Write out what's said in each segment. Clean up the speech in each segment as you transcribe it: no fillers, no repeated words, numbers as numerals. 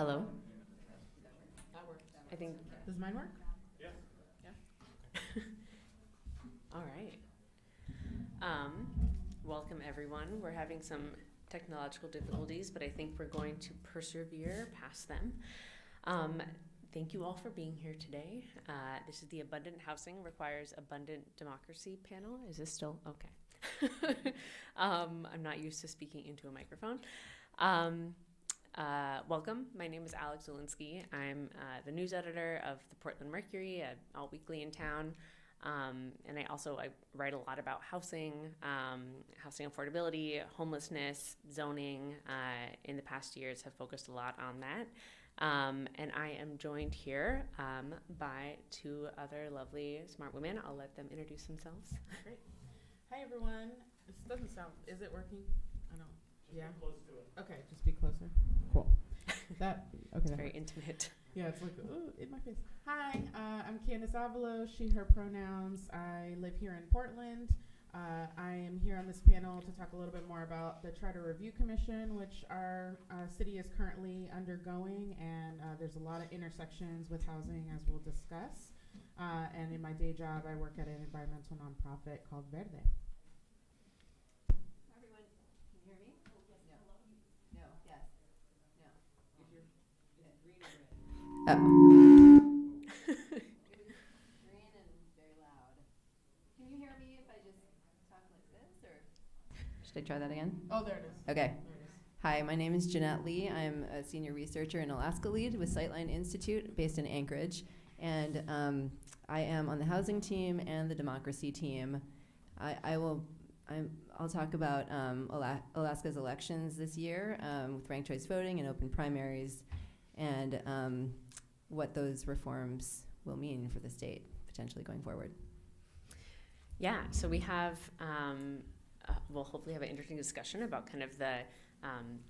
Hello? That works. I think, Does mine work? all right. Welcome everyone. We're having some technological difficulties, but I think we're going to persevere past them. Thank you all for being here today. This is the Abundant Housing Requires Abundant Democracy panel. Is this still okay? I'm not used to speaking into a microphone. Welcome. My name is Alex Zielinski. I'm the news editor of the Portland Mercury, all weekly in town. And I write a lot about housing, housing affordability, homelessness, zoning. In the past years have focused a lot on that. And I am joined here by two other lovely, smart women. I'll let them introduce themselves. Great. Hi, everyone. This doesn't sound, is it working? I don't, yeah? Be close to it. Okay, just be closer. Cool. Okay. It's very intimate. Yeah, it's like, ooh, in my face. Hi, I'm Candace Avalos, she, her pronouns. I live here in Portland. I am here on this panel to talk a little bit more about the Charter Review Commission, which our city is currently undergoing, and there's a lot of intersections with housing, as we'll discuss. And in my day job, I work at an environmental nonprofit called Verde. Everyone, can you hear me? No. Yes. No. Is it green or red? Green and very loud. Can you hear me if I just talk like this, or should I try that again? Oh, there it is. Okay. There it is. Hi, my name is Jeannette Lee. I'm a senior researcher and Alaska lead with Sightline Institute based in Anchorage. And I am on the housing team and the democracy team. I'll talk about Alaska's elections this year with ranked choice voting and open primaries, and what those reforms will mean for the state potentially going forward. Yeah, so we have, we'll hopefully have an interesting discussion about kind of the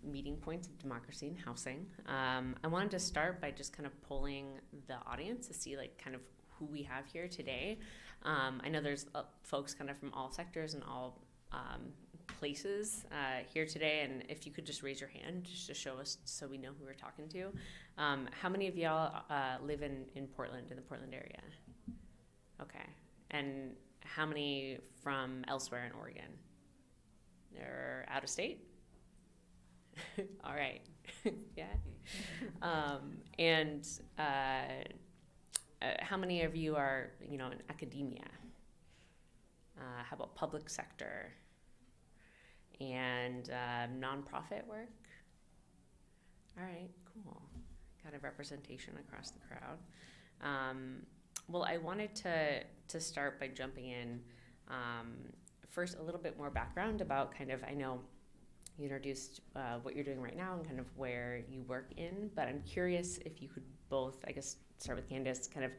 meeting points of democracy and housing. I wanted to start by just kind of polling the audience to see like kind of who we have here today. I know there's folks kind of from all sectors and all places here today, and if you could just raise your hand just to show us so we know who we're talking to. How many of y'all live in Portland, in the Portland area? Okay, and how many from elsewhere in Oregon? They're out of state? All right. Yeah. And how many of you are, in academia? How about public sector? And nonprofit work? All right, cool. Kind of representation across the crowd. Well, I wanted to start by jumping in. First, a little bit more background about kind of, I know you introduced what you're doing right now and kind of where you work in, but I'm curious if you could both, I guess, start with Candace, kind of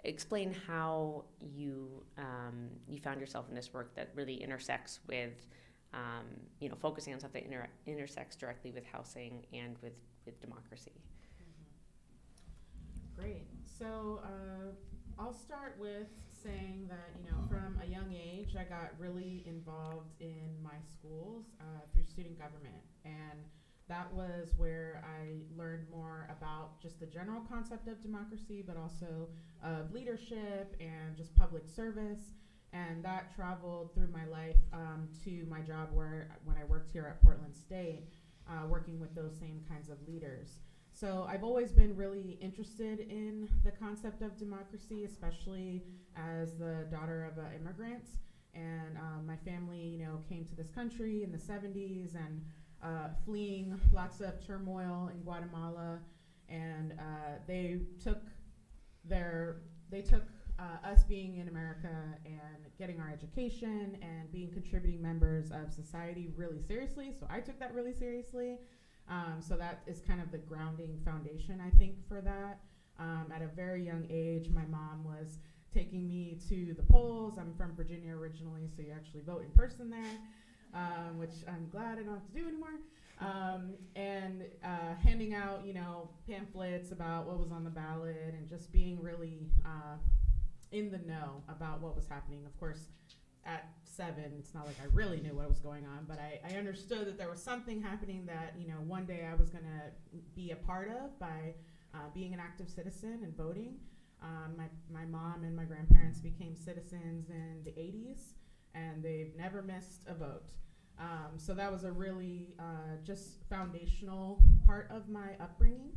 explain how you found yourself in this work that really intersects with, focusing on something that intersects directly with housing and with democracy. Mm-hmm. Great. So I'll start with saying that, from a young age, I got really involved in my schools through student government. And that was where I learned more about just the general concept of democracy, but also of leadership and just public service. And that traveled through my life to my job when I worked here at Portland State, working with those same kinds of leaders. So I've always been really interested in the concept of democracy, especially as the daughter of immigrants. And my family, came to this country in the 70s and fleeing lots of turmoil in Guatemala. And they took us being in America and getting our education and being contributing members of society really seriously. So I took that really seriously. So that is kind of the grounding foundation, I think, for that. At a very young age, my mom was taking me to the polls. I'm from Virginia originally, so you actually vote in person there, which I'm glad I don't have to do anymore. And handing out, pamphlets about what was on the ballot and just being really in the know about what was happening. Of course, at 7, it's not like I really knew what was going on, but I understood that there was something happening that, one day I was going to be a part of by being an active citizen and voting. My mom and my grandparents became citizens in the 80s, and they've never missed a vote. So that was a really just foundational part of my upbringing.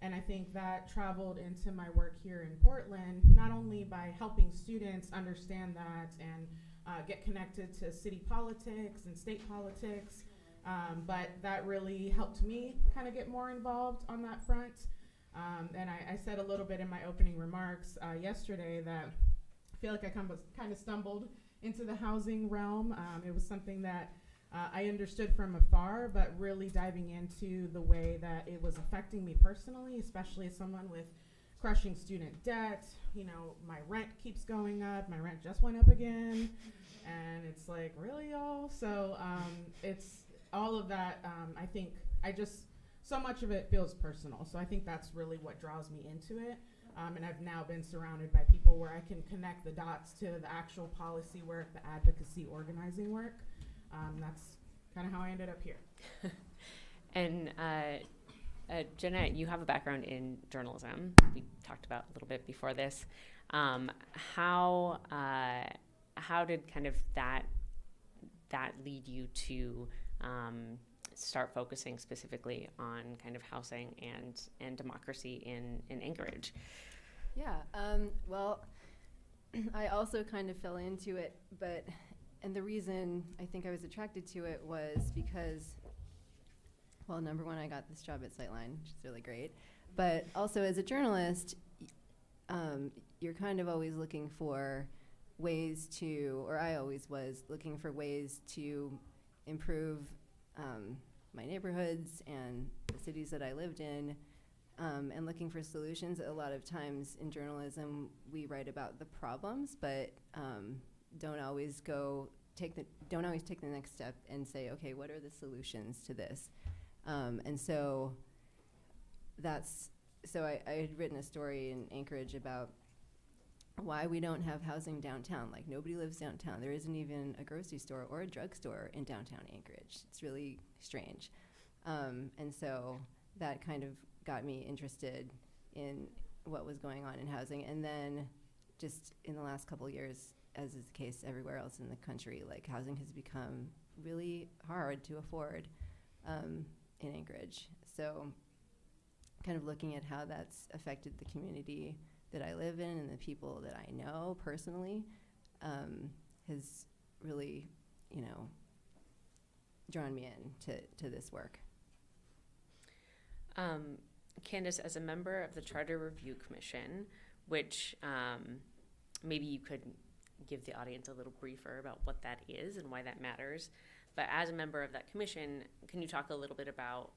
And I think that traveled into my work here in Portland, not only by helping students understand that and get connected to city politics and state politics, but that really helped me kind of get more involved on that front. And I said a little bit in my opening remarks yesterday that I feel like I kind of stumbled into the housing realm. It was something that I understood from afar, but really diving into the way that it was affecting me personally, especially as someone with crushing student debt. My rent keeps going up. My rent just went up again. And it's like, really, y'all? So it's all of that. I think so much of it feels personal. So I think that's really what draws me into it. And I've now been surrounded by people where I can connect the dots to the actual policy work, the advocacy organizing work. That's kind of how I ended up here. And Jeannette, you have a background in journalism. We talked about a little bit before this. How did kind of that lead you to start focusing specifically on kind of housing and democracy in Anchorage? Yeah, well, I also kind of fell into it, and the reason I think I was attracted to it was because, well, number one, I got this job at Sightline, which is really great, but also as a journalist, you're kind of always looking for ways to, or I always was looking for ways to improve my neighborhoods and the cities that I lived in, and looking for solutions. A lot of times in journalism, we write about the problems, but don't always take the next step and say, okay, what are the solutions to this? And so I had written a story in Anchorage about why we don't have housing downtown. Like, nobody lives downtown. There isn't even a grocery store or a drugstore in downtown Anchorage. It's really strange. And so that kind of got me interested in what was going on in housing. And then just in the last couple of years, as is the case everywhere else in the country, like, housing has become really hard to afford in Anchorage. So kind of looking at how that's affected the community that I live in and the people that I know personally has really, drawn me in to this work. Candace, as a member of the Charter Review Commission, which maybe you could give the audience a little briefer about what that is and why that matters, but as a member of that commission, can you talk a little bit about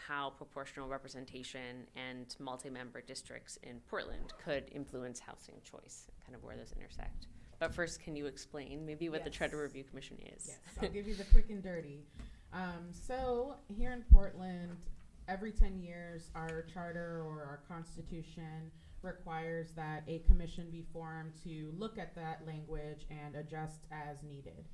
how proportional representation and multi-member districts in Portland could influence housing choice, kind of where those intersect? But first, can you explain maybe what the Charter Review Commission is? Yes, I'll give you the quick and dirty. So here in Portland, every 10 years, our charter or our constitution requires that a commission be formed to look at that language and adjust as needed.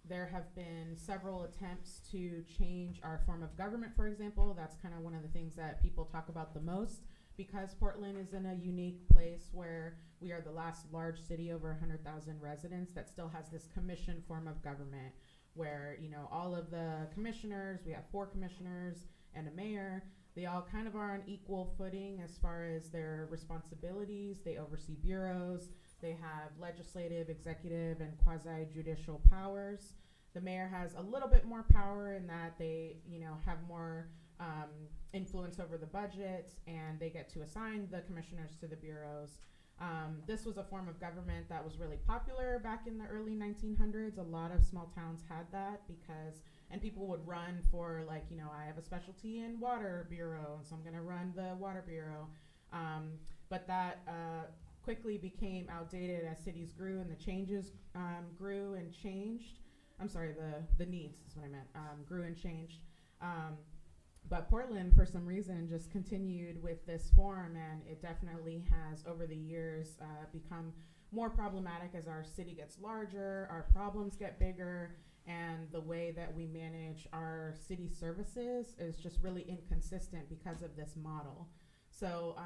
There have been several attempts to change our form of government, for example. That's kind of one of the things that people talk about the most, because Portland is in a unique place where we are the last large city over 100,000 residents that still has this commission form of government where, all of the commissioners, we have 4 commissioners and a mayor, they all kind of are on equal footing as far as their responsibilities. They oversee bureaus. They have legislative, executive, and quasi-judicial powers. The mayor has a little bit more power in that they, have more influence over the budget, and they get to assign the commissioners to the bureaus. This was a form of government that was really popular back in the early 1900s. A lot of small towns had that and people would run for, I have a specialty in water bureau, and so I'm going to run the water bureau. But that quickly became outdated as cities grew and the changes grew and changed. I'm sorry, the needs is what I meant, grew and changed. But Portland, for some reason, just continued with this form, and it definitely has, over the years, become more problematic as our city gets larger, our problems get bigger, and the way that we manage our city services is just really inconsistent because of this model. So,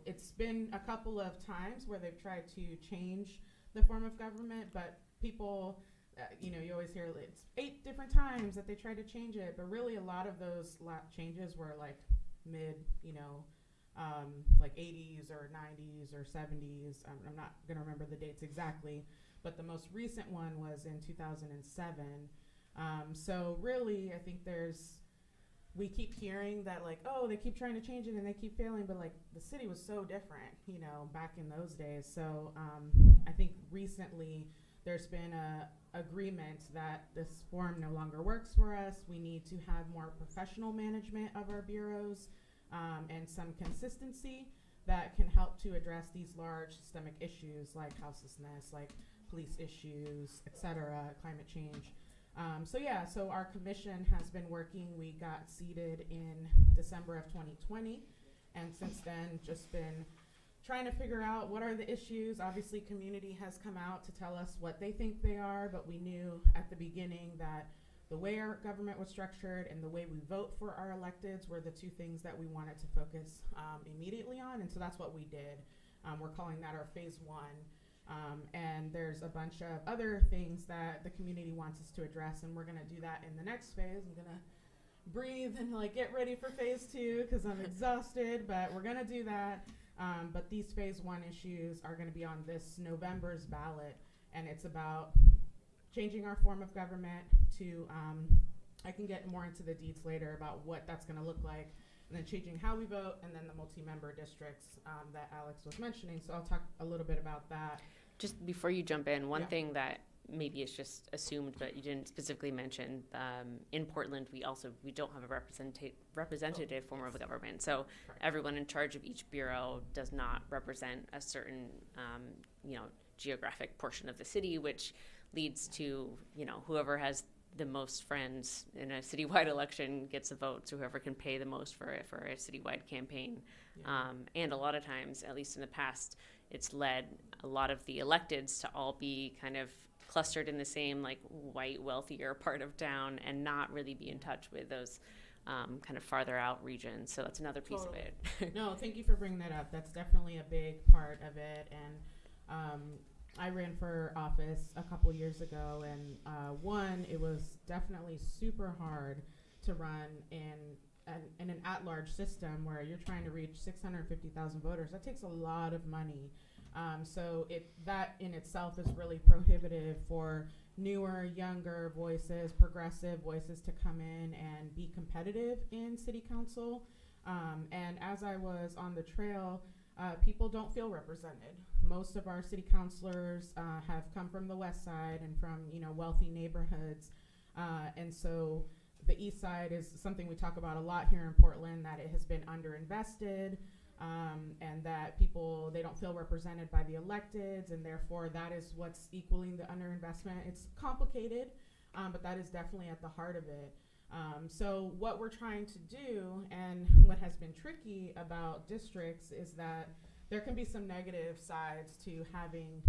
it's been a couple of times where they've tried to change the form of government, but people, you always hear it's 8 different times that they tried to change it, but really a lot of those changes were like mid, like 80s or 90s or 70s. I'm not going to remember the dates exactly, but the most recent one was in 2007. So really, I think we keep hearing that like, oh, they keep trying to change it and they keep failing, but like the city was so different, back in those days. So I think recently there's been a agreement that this form no longer works for us. We need to have more professional management of our bureaus, and some consistency that can help to address these large systemic issues like houselessness, like police issues, et cetera, climate change. So our commission has been working. We got seated in December of 2020, and since then just been trying to figure out what are the issues. Obviously, community has come out to tell us what they think they are, but we knew at the beginning that the way our government was structured and the way we vote for our electeds were the 2 things that we wanted to focus immediately on, and so that's what we did. We're calling that our phase 1. And there's a bunch of other things that the community wants us to address, and we're going to do that in the next phase. I'm going to breathe and get ready for phase 2 because I'm exhausted, but we're going to do that. But these phase 1 issues are going to be on this November's ballot, and it's about changing our form of government to, I can get more into the deets later about what that's going to look like, and then changing how we vote, and then the multi-member districts that Alex was mentioning. So I'll talk a little bit about that. Just before you jump in, one thing that maybe is just assumed, but you didn't specifically mention, in Portland, we don't have a representative form of government. So everyone in charge of each bureau does not represent a certain, geographic portion of the city, which leads to, whoever has the most friends in a citywide election gets the vote. So whoever can pay the most for a citywide campaign. And a lot of times, at least in the past, it's led a lot of the electeds to all be kind of clustered in the same white, wealthier part of town and not really be in touch with those kind of farther out regions. So that's another piece of it. No, thank you for bringing that up. That's definitely a big part of it. And I ran for office a couple years ago, and it was definitely super hard to run in an at-large system where you're trying to reach 650,000 voters. That takes a lot of money. So that in itself is really prohibitive for newer, younger voices, progressive voices to come in and be competitive in city council. And as I was on the trail, people don't feel represented. Most of our city councilors have come from the west side and from wealthy neighborhoods, and so the east side is something we talk about a lot here in Portland, that it has been underinvested, and that they don't feel represented by the electeds, and therefore that is what's equaling the underinvestment. It's complicated, but that is definitely at the heart of it. So what we're trying to do, and what has been tricky about districts, is that there can be some negative sides to having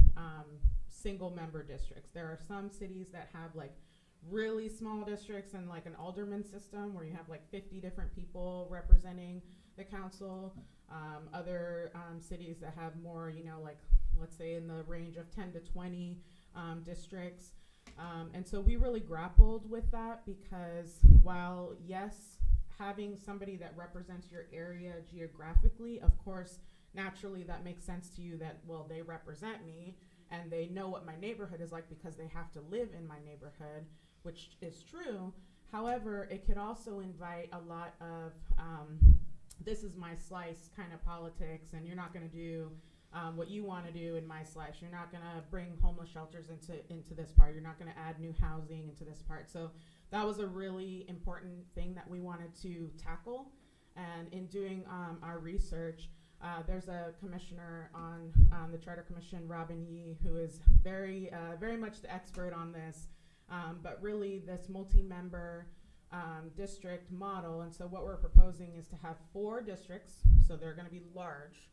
single member districts. There are some cities that have really small districts and an alderman system where you have 50 different people representing the council. Other cities that have more, let's say in the range of 10 to 20 districts. And so we really grappled with that because while, yes, having somebody that represents your area geographically, of course, naturally that makes sense to you that, well, they represent me and they know what my neighborhood is like because they have to live in my neighborhood, which is true. However, it could also invite a lot of this is my slice kind of politics, and you're not going to do what you want to do in my slice. You're not going to bring homeless shelters into this part. You're not going to add new housing into this part. So that was a really important thing that we wanted to tackle. And in doing our research, there's a commissioner on the Charter Commission, Robin Yee, who is very much the expert on this. But really this multi-member district model. And so what we're proposing is to have 4 districts. So they're going to be large.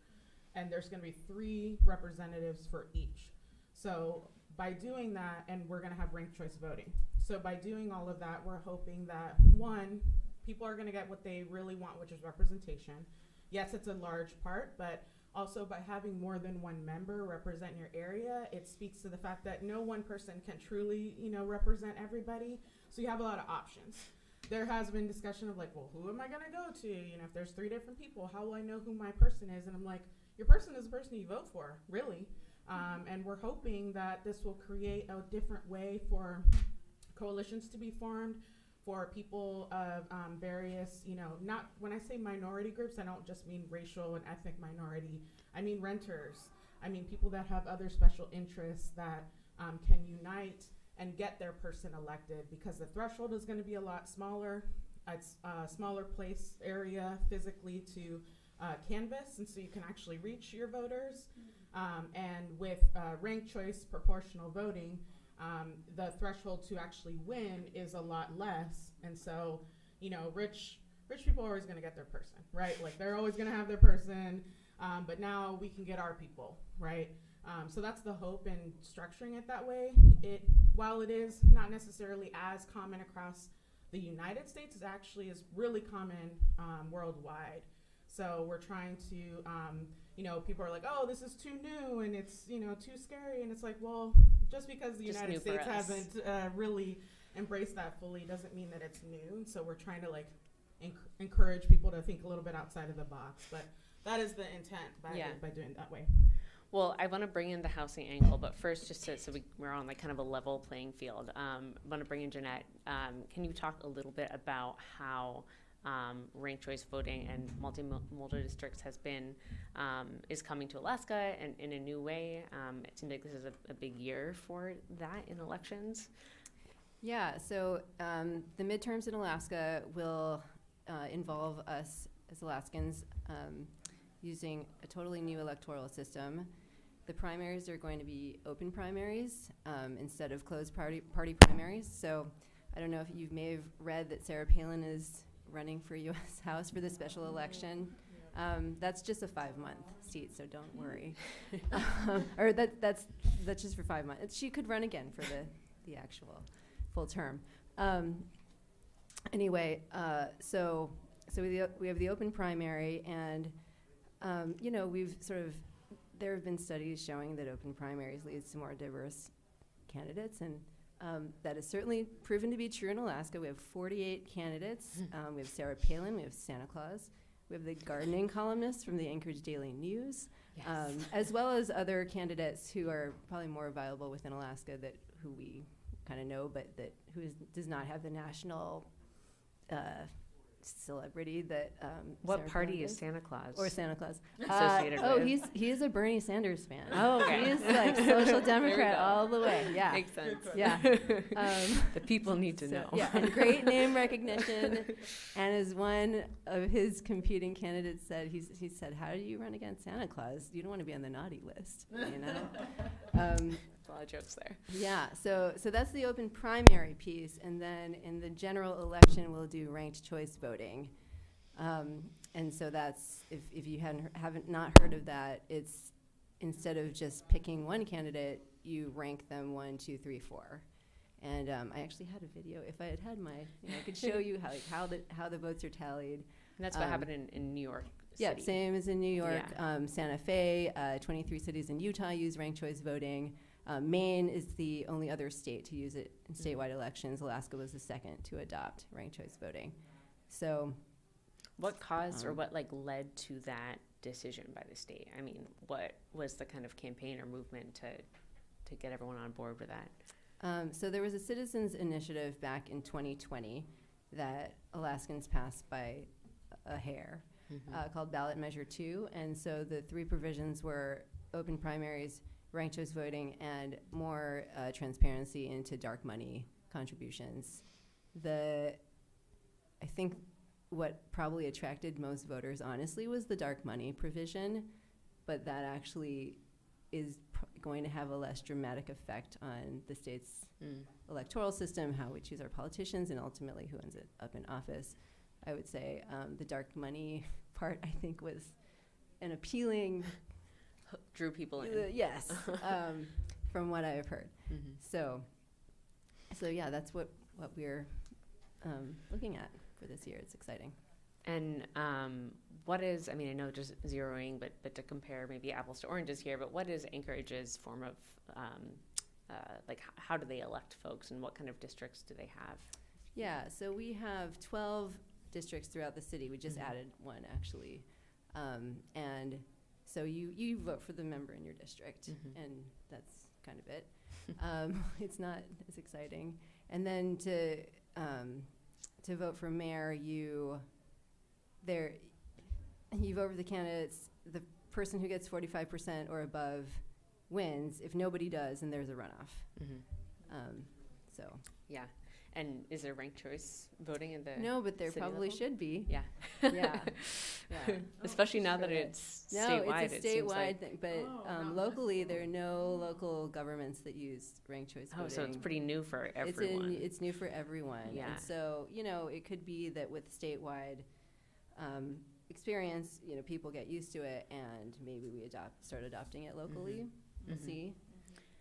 and there's going to be 3 representatives for each. So by doing that, and we're going to have ranked choice voting. So by doing all of that, we're hoping that, one, people are going to get what they really want, which is representation. Yes, it's a large part, but also by having more than one member represent your area, it speaks to the fact that no one person can truly, represent everybody. So you have a lot of options. There has been discussion of like, well, who am I going to go to? If there's 3 different people, how will I know who my person is? And I'm like, your person is the person you vote for, really. And we're hoping that this will create a different way for coalitions to be formed, for people of various, not, when I say minority groups, I don't just mean racial and ethnic minority. I mean renters. I mean people that have other special interests that can unite and get their person elected, because the threshold is going to be a lot smaller. It's a smaller place area physically to canvass, and so you can actually reach your voters. And with ranked choice proportional voting, the threshold to actually win is a lot less. And so, rich people are always going to get their person, right? Like they're always going to have their person, but now we can get our people, right? So that's the hope in structuring it that way. While it is not necessarily as common across the United States, it actually is really common worldwide. So we're trying to, people are like, oh, this is too new and it's, too scary. And it's like, well, just because the United States hasn't really embraced that fully doesn't mean that it's new. And so we're trying to encourage people to think a little bit outside of the box. But that is the intent by doing it that way. Well, I want to bring in the housing angle, but first, just so we're on kind of a level playing field, I want to bring in Jeannette. Can you talk a little bit about how ranked choice voting and multimodal districts is coming to Alaska and in a new way? It seems like this is a big year for that in elections. Yeah, so the midterms in Alaska will involve us as Alaskans using a totally new electoral system. The primaries are going to be open primaries instead of closed party primaries. So I don't know if you may have read that Sarah Palin is running for U.S. House for the special election. That's just a 5-month seat, so don't worry. Or that's just for 5 months. She could run again for the actual full term. Anyway, so we have the open primary, and there have been studies showing that open primaries leads to more diverse candidates, and that is certainly proven to be true in Alaska. We have 48 candidates. We have Sarah Palin, we have Santa Claus, we have the gardening columnist from the Anchorage Daily News, yes. As well as other candidates who are probably more viable within Alaska who we kind of know, but who does not have the national celebrity that what Sarah party Palin is Santa Claus or Santa Claus associated with? He's a Bernie Sanders fan. Oh, okay. He's like social Democrat all the way. Yeah, makes sense. Yeah. The people need to know. Yeah, and great name recognition. And as one of his competing candidates said, he said, how do you run against Santa Claus? You don't want to be on the naughty list, A lot of jokes there. Yeah, so that's the open primary piece, and then in the general election we'll do ranked choice voting, and so that's if you haven't not heard of that, it's instead of just picking one candidate, you rank them 1, 2, 3, 4, and I actually had a video. If I had my, I could show you how the votes are tallied. And that's what happened in New York. Yeah, City. same as in New York. Yeah. Santa Fe, 23 cities in Utah use ranked choice voting. Maine is the only other state to use it in statewide elections. Alaska was the second to adopt ranked choice voting. So, what caused or what led to that decision by the state? I mean, what was the kind of campaign or movement to get everyone on board with that? So there was a citizens initiative back in 2020 that Alaskans passed by a hair called Ballot Measure 2, and so the 3 provisions were open primaries, ranked choice voting, and more transparency into dark money contributions. I think what probably attracted most voters, honestly, was the dark money provision, but that actually is going to have a less dramatic effect on the state's electoral system, how we choose our politicians, and ultimately who ends up in office. I would say the dark money part, I think, was an appealing drew people in. Yes, from what I've heard. Mm-hmm. So yeah, that's what we're looking at for this year. It's exciting. And what is, I mean, I know just zeroing, but to compare maybe apples to oranges here, but what is Anchorage's form of, like, how do they elect folks and what kind of districts do they have? Yeah, so we have 12 districts throughout the city. We just added one, actually. And so you vote for the member in your district, and that's kind of it. It's not as exciting. And then to vote for mayor, you vote for the candidates. The person who gets 45% or above wins. If nobody does, then there's a runoff. So Yeah. And is there ranked choice voting in the no, but there city probably level? should be. Yeah. Yeah. Especially now that it's No, statewide. it's a it seems statewide like. thing, but not locally there are no local governments that use ranked choice voting. Oh, so it's pretty new for everyone. It's new for everyone. Yeah. And so, it could be that with statewide experience, people get used to it, and maybe we start adopting it locally. We'll see.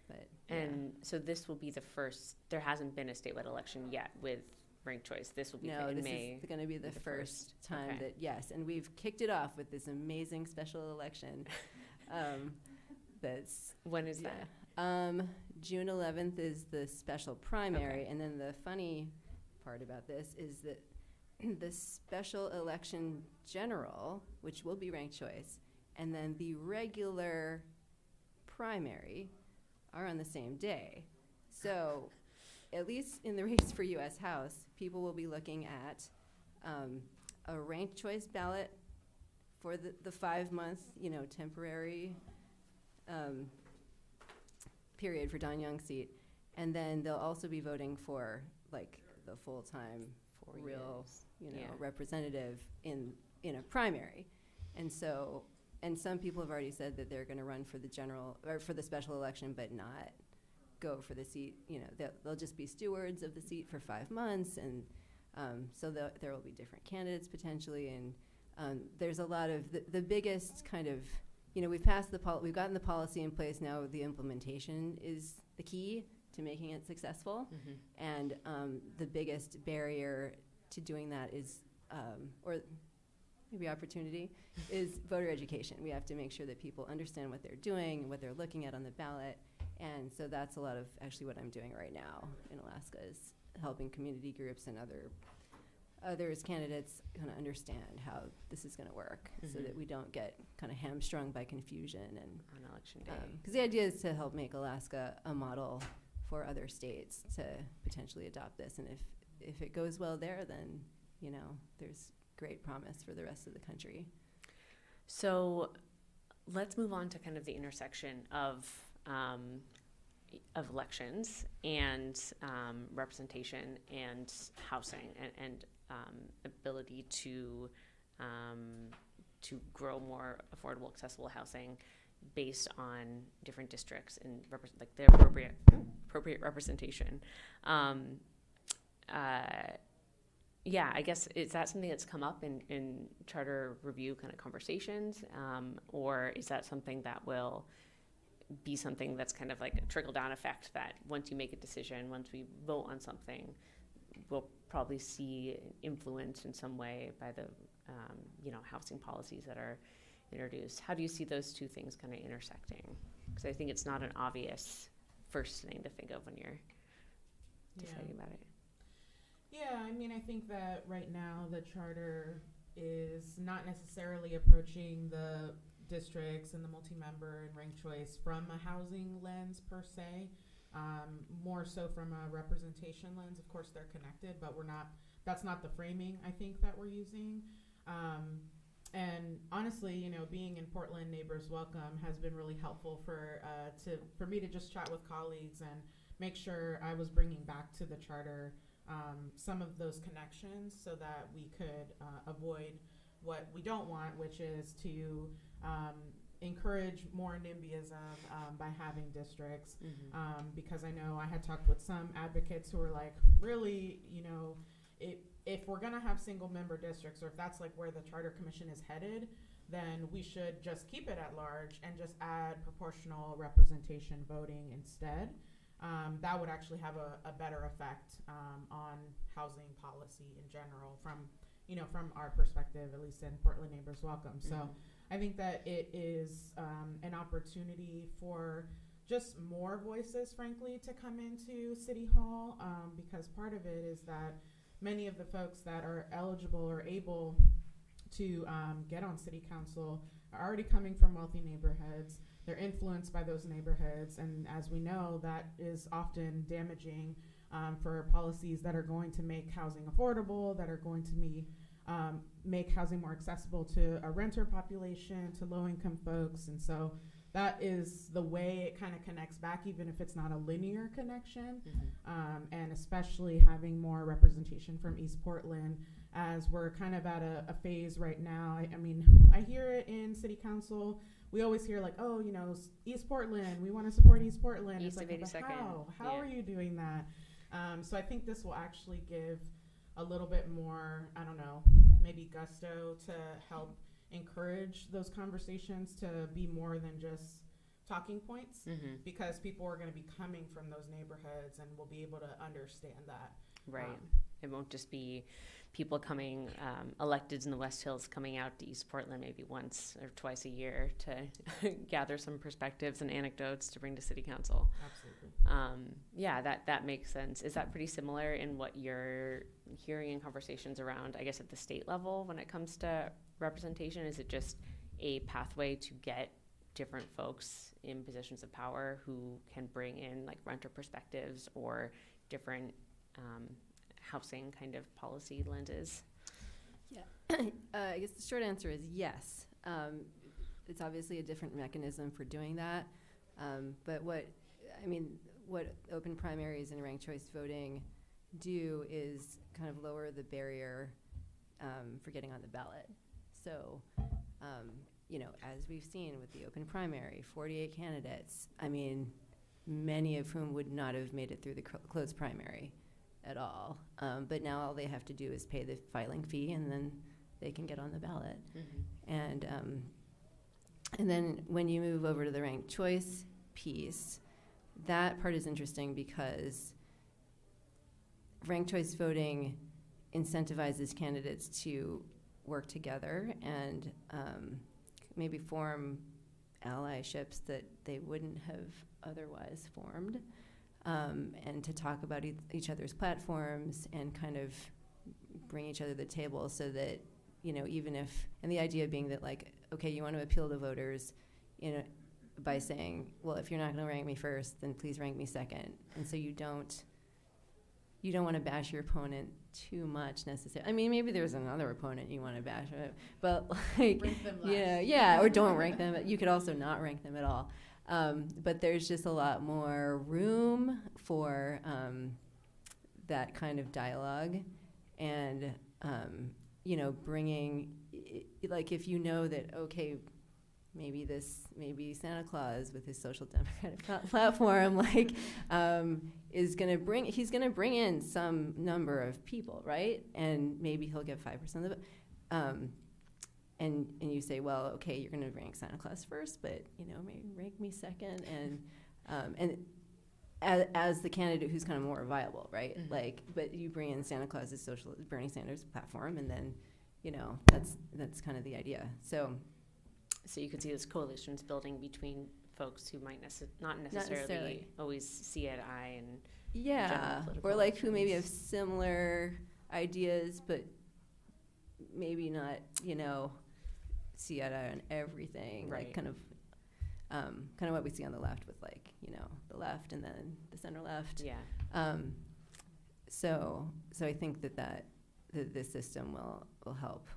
But And so this will be the first, there hasn't been a statewide election yet with ranked choice. This will be no, in this May. is going to be the first time that, yes, and we've kicked it off with this amazing special election. When is that? June 11th is the special primary, and then the funny part about this is that the special election general, which will be ranked choice, and then the regular primary are on the same day. So at least in the race for U.S. House, people will be looking at a ranked choice ballot for the 5-month, temporary period for Don Young's seat. And then they'll also be voting for, like, the full-time, real, representative in a primary. And so, and some people have already said that they're going to run for the general, or for the special election, but not go for the seat. They'll just be stewards of the seat for 5 months. And so there will be different candidates potentially. And there's a lot of, the biggest kind of, we've gotten the policy in place. Now the implementation is the key to making it successful. And the biggest barrier to doing that is, or maybe opportunity, is voter education. We have to make sure that people understand what they're doing and what they're looking at on the ballot. And so that's a lot of actually what I'm doing right now in Alaska, is helping community groups and others candidates kind of understand how this is going to work, so that we don't get kind of hamstrung by confusion. And On election day. because the idea is to help make Alaska a model for other states to potentially adopt this. And if it goes well there, then there's great promise for the rest of the country. So let's move on to kind of the intersection of elections and representation and housing and ability to grow more affordable, accessible housing based on different districts and like the appropriate representation. I guess, is that something that's come up in charter review kind of conversations, or is that something that will be something that's kind of like a trickle-down effect, that once you make a decision, once we vote on something, we'll probably see influence in some way by the housing policies that are introduced? How do you see those two things kind of intersecting? Because I think it's not an obvious first thing to think of when you're deciding about it. Yeah, I mean, I think that right now the charter is not necessarily approaching the districts and the multi-member and ranked choice from a housing lens per se, more so from a representation lens. Of course, they're connected, but that's not the framing I think that we're using. And honestly, being in Portland, Neighbors Welcome has been really helpful for me to just chat with colleagues and make sure I was bringing back to the charter some of those connections, so that we could avoid what we don't want, which is to encourage more NIMBYism by having districts. Because I know I had talked with some advocates who were like, really, if we're going to have single member districts, or if that's like where the Charter Commission is headed, then we should just keep it at large and just add proportional representation voting instead. That would actually have a better effect on housing policy in general from our perspective, at least in Portland Neighbors Welcome. So I think that it is an opportunity for just more voices, frankly, to come into City Hall, because part of it is that many of the folks that are eligible or able to get on City Council are already coming from wealthy neighborhoods. They're influenced by those neighborhoods, and as we know, that is often damaging for policies that are going to make housing affordable, that are going to make housing more accessible to a renter population, to low-income folks. And so that is the way it kind of connects back, even if it's not a linear connection. And especially having more representation from East Portland, as we're kind of at a phase right now. I mean, I hear it in City Council. We always hear like, oh, East Portland, we want to support East Portland. East it's like, of 82nd. How are you doing that? So I think this will actually give a little bit more, I don't know, maybe gusto to help encourage those conversations to be more than just talking points, because people are going to be coming from those neighborhoods and will be able to understand that. Right. It won't just be people coming, electeds in the West Hills coming out to East Portland maybe once or twice a year to gather some perspectives and anecdotes to bring to City Council. Absolutely. Yeah, that makes sense. Is that pretty similar in what you're hearing in conversations around, I guess, at the state level when it comes to representation? Is it just a pathway to get different folks in positions of power who can bring in like renter perspectives or different housing kind of policy lenses? Yeah, I guess the short answer is yes. It's obviously a different mechanism for doing that. But what open primaries and ranked choice voting do is kind of lower the barrier for getting on the ballot. So, as we've seen with the open primary, 48 candidates, many of whom would not have made it through the closed primary at all. But now all they have to do is pay the filing fee, and then they can get on the ballot. And then when you move over to the ranked choice piece, that part is interesting because ranked choice voting incentivizes candidates to work together and maybe form allyships that they wouldn't have otherwise formed, and to talk about each other's platforms and kind of bring each other to the table so that, even if, and the idea being that like, okay, you want to appeal to voters, by saying, well, if you're not going to rank me first, then please rank me second. And so you don't want to bash your opponent too much necessarily. Maybe there's another opponent you want to bash, but like, Rank them less. yeah, or don't rank them. You could also not rank them at all. But there's just a lot more room for that kind of dialogue, and bringing, like, if you know that, okay, maybe Santa Claus with his social democratic platform, like, he's going to bring in some number of people, right? And maybe he'll get 5% of it. And you say, well, okay, you're going to rank Santa Claus first, but, maybe rank me second. And as the candidate who's kind of more viable, right? Like, but you bring in Santa Claus's Bernie Sanders platform, and then, that's kind of the idea. So you can see those coalitions building between folks who might not necessarily always see eye to eye and or like who maybe have similar ideas, but maybe not, see eye to eye on everything. Right. Like kind of what we see on the left with like, the left and then the center left. Yeah. So I think that this system will help.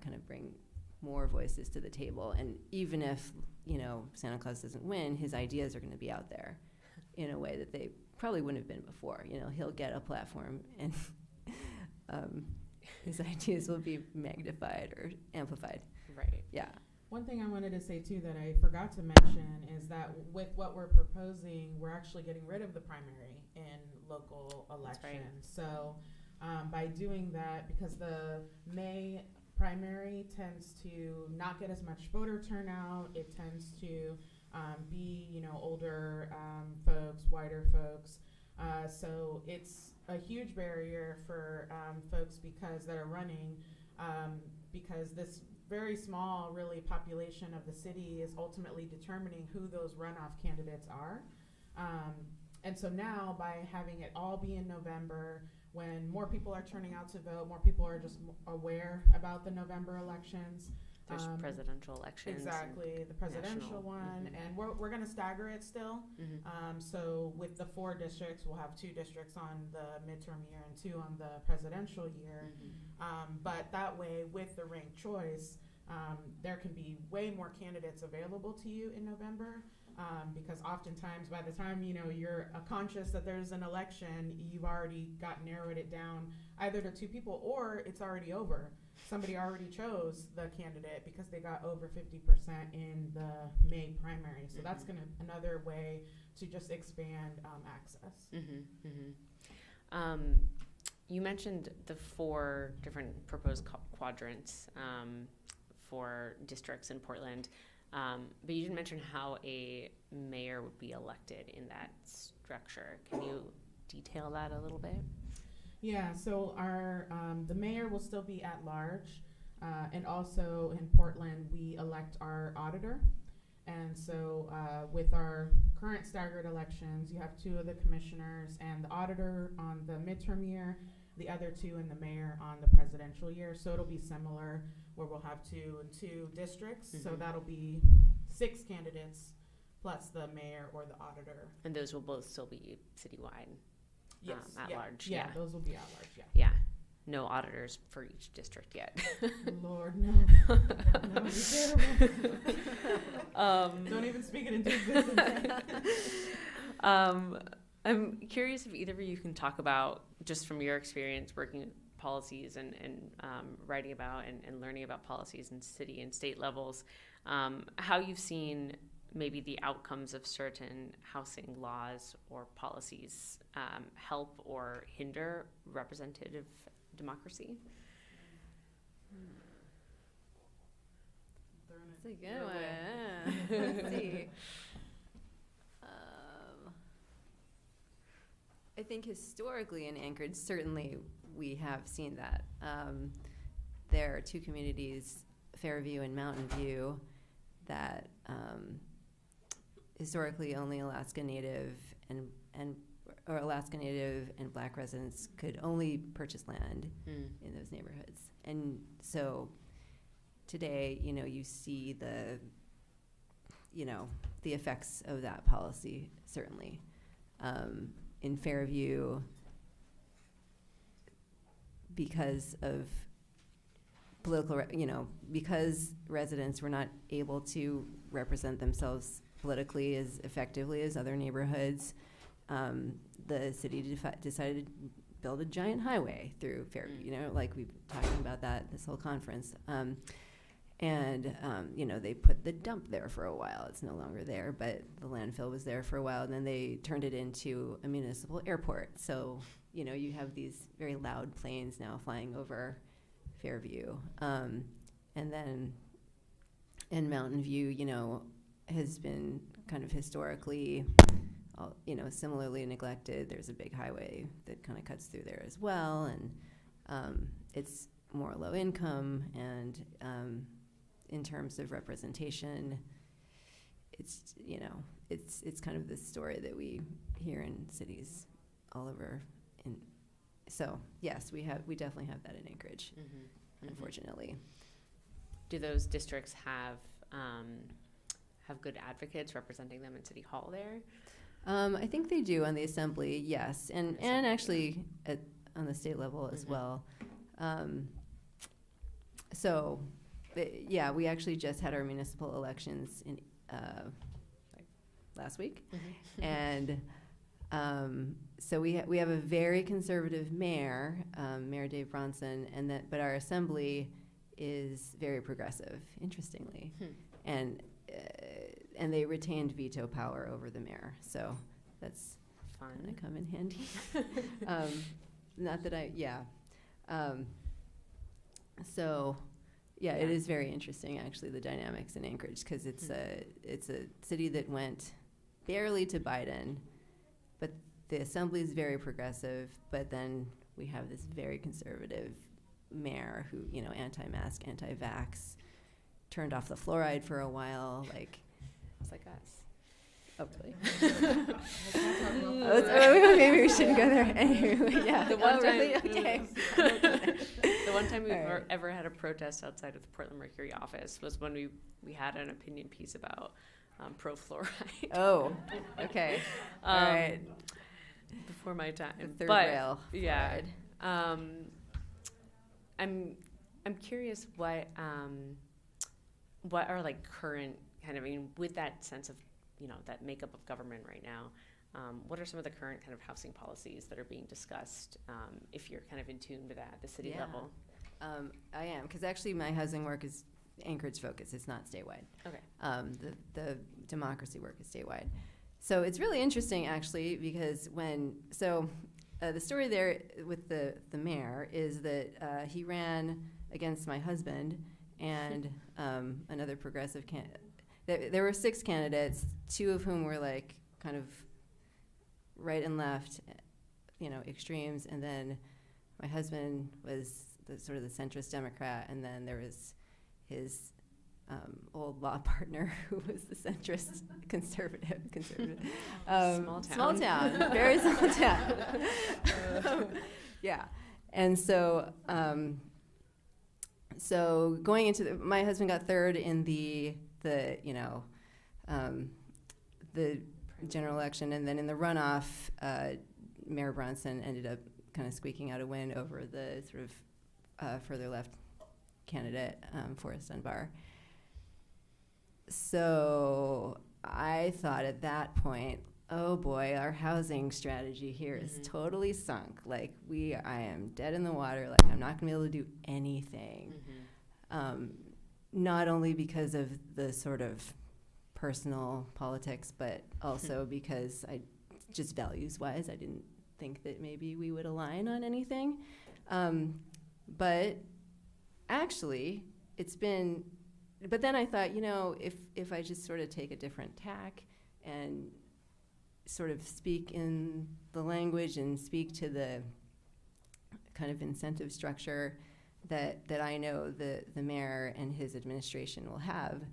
Kind of bring more voices to the table. And even if, Santa Claus doesn't win, his ideas are going to be out there in a way that they probably wouldn't have been before. He'll get a platform, and his ideas will be magnified or amplified. Right. Yeah. One thing I wanted to say, too, that I forgot to mention is that with what we're proposing, we're actually getting rid of the primary in local elections. Right. So by doing that, because the May primary tends to not get as much voter turnout. It tends to be, older folks, whiter folks. So it's a huge barrier for folks that are running, because this very small, really, population of the city is ultimately determining who those runoff candidates are. And so now, by having it all be in November, when more people are turning out to vote, more people are just aware about the November elections. There's presidential elections. Exactly, the presidential national. one. And we're going to stagger it still. So with the 4 districts, we'll have 2 districts on the midterm year and 2 on the presidential year. But that way, with the ranked choice, there can be way more candidates available to you in November. Because oftentimes, by the time you're conscious that there's an election, you've already narrowed it down either to 2 people, or it's already over. Somebody already chose the candidate because they got over 50% in the May primary. So that's another way to just expand access. You mentioned the 4 different proposed quadrants for districts in Portland. But you didn't mention how a mayor would be elected in that structure. Can you detail that a little bit? Yeah, so our the mayor will still be at large, and also in Portland we elect our auditor. And so with our current staggered elections, you have 2 of the commissioners and the auditor on the midterm year, the other 2 and the mayor on the presidential year. So it'll be similar, where we'll have 2 and 2 districts. So that'll be 6 candidates plus the mayor or the auditor. And those will both still be citywide. Yes, at large. Yeah, those will be at large. Yeah. Yeah. No auditors for each district yet. Lord, no. That would be terrible. Don't even speak it into existence. I'm curious if either of you can talk about, just from your experience working with policies and writing about and learning about policies in city and state levels, how you've seen maybe the outcomes of certain housing laws or policies help or hinder representative democracy? That's a good one. Let's see. I think historically in Anchorage, certainly we have seen that. There are 2 communities, Fairview and Mountain View, that historically only Alaska Native and Black residents could only purchase land in those neighborhoods. And so today, you see the effects of that policy, certainly. In Fairview, because of because residents were not able to represent themselves politically as effectively as other neighborhoods, the city decided to build a giant highway through Fairview, like we've been talking about that this whole conference. They put the dump there for a while. It's no longer there, but the landfill was there for a while, and then they turned it into a municipal airport. So, you have these very loud planes now flying over Fairview. And then in Mountain View, has been kind of historically, similarly neglected. There's a big highway that kind of cuts through there as well, and it's more low income, and in terms of representation, it's it's kind of the story that we hear in cities all over. And so yes, we definitely have that in Anchorage, unfortunately. Do those districts have good advocates representing them in City Hall there? I think they do on the assembly, yes, and actually on the state level as well. So, we actually just had our municipal elections in last week, and so we have a very conservative mayor, Mayor Dave Bronson, but our assembly is very progressive, interestingly, and they retained veto power over the mayor, so that's fun. gonna come in handy. not that I, yeah. So, yeah, it Yeah. is very interesting, actually, the dynamics in Anchorage, because it's a city that went barely to Biden, but the assembly is very progressive, but then we have this very conservative mayor who, you know, anti-mask, anti-vax, turned off the fluoride for a while, like, It's like us. oh, really? Let's Maybe we shouldn't go there. Anyway, yeah. The one really? time- Okay. The one time we've All right. ever had a protest outside of the Portland Mercury office was when we had an opinion piece about pro-fluoride. Oh, okay. All right. Before my time. The third But, rail. yeah. fluoride. I'm curious what are like current kind of, I mean, with that sense of, you know, that makeup of government right now, what are some of the current kind of housing policies that are being discussed, if you're kind of in tune with that at the city Yeah. level? I am, because actually my housing work is Anchorage focused. It's not statewide. Okay. The democracy work is statewide. So it's really interesting, actually, because the story there with the mayor is that he ran against my husband and another progressive candidate. There were 6 candidates, 2 of whom were like kind of right and left, you know, extremes, and then my husband was sort of the centrist Democrat, and then there was his old law partner who was the centrist conservative. Small town. Very small town. Yeah, and so going into my husband got third in the general election, and then in the runoff, Mayor Bronson ended up kind of squeaking out a win over the sort of further left candidate, Forrest Dunbar. So I thought at that point, oh boy, our housing strategy here is totally sunk. Like I am dead in the water. Like I'm not gonna be able to do anything. Not only because of the sort of personal politics, but also because I just values-wise, I didn't think that maybe we would align on anything. But actually, but then I thought, you know, if I just sort of take a different tack and sort of speak in the language and speak to the kind of incentive structure that I know the mayor and his administration will have,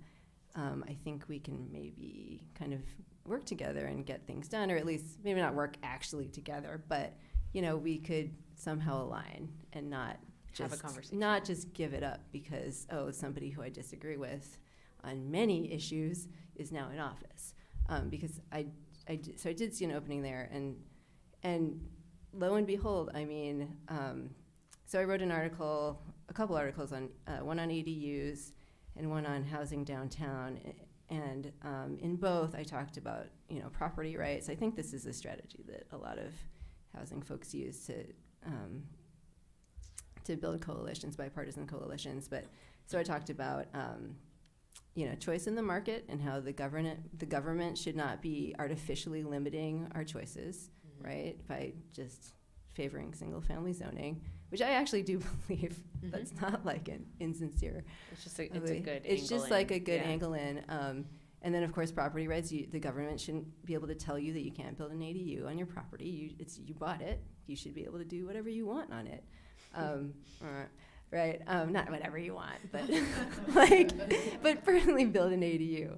I think we can maybe kind of work together and get things done, or at least maybe not work actually together, but, you know, we could somehow align and not Have a conversation. not just give it up because, somebody who I disagree with on many issues is now in office. Because I did see an opening there, and lo and behold, I mean, so I wrote a couple articles on, one on ADUs and one on housing downtown, and in both I talked about, you know, property rights. I think this is a strategy that a lot of housing folks use to build coalitions, bipartisan coalitions. But so I talked about, you know, choice in the market and how the government should not be artificially limiting our choices, right, by just favoring single-family zoning, which I actually do believe that's not like an insincere. It's just it's a good. It's angle just like in. a good Yeah. angle in. And then, of course, property rights. The government shouldn't be able to tell you that you can't build an ADU on your property. You bought it. You should be able to do whatever you want on it. Right? Not whatever you want, but but certainly build an ADU.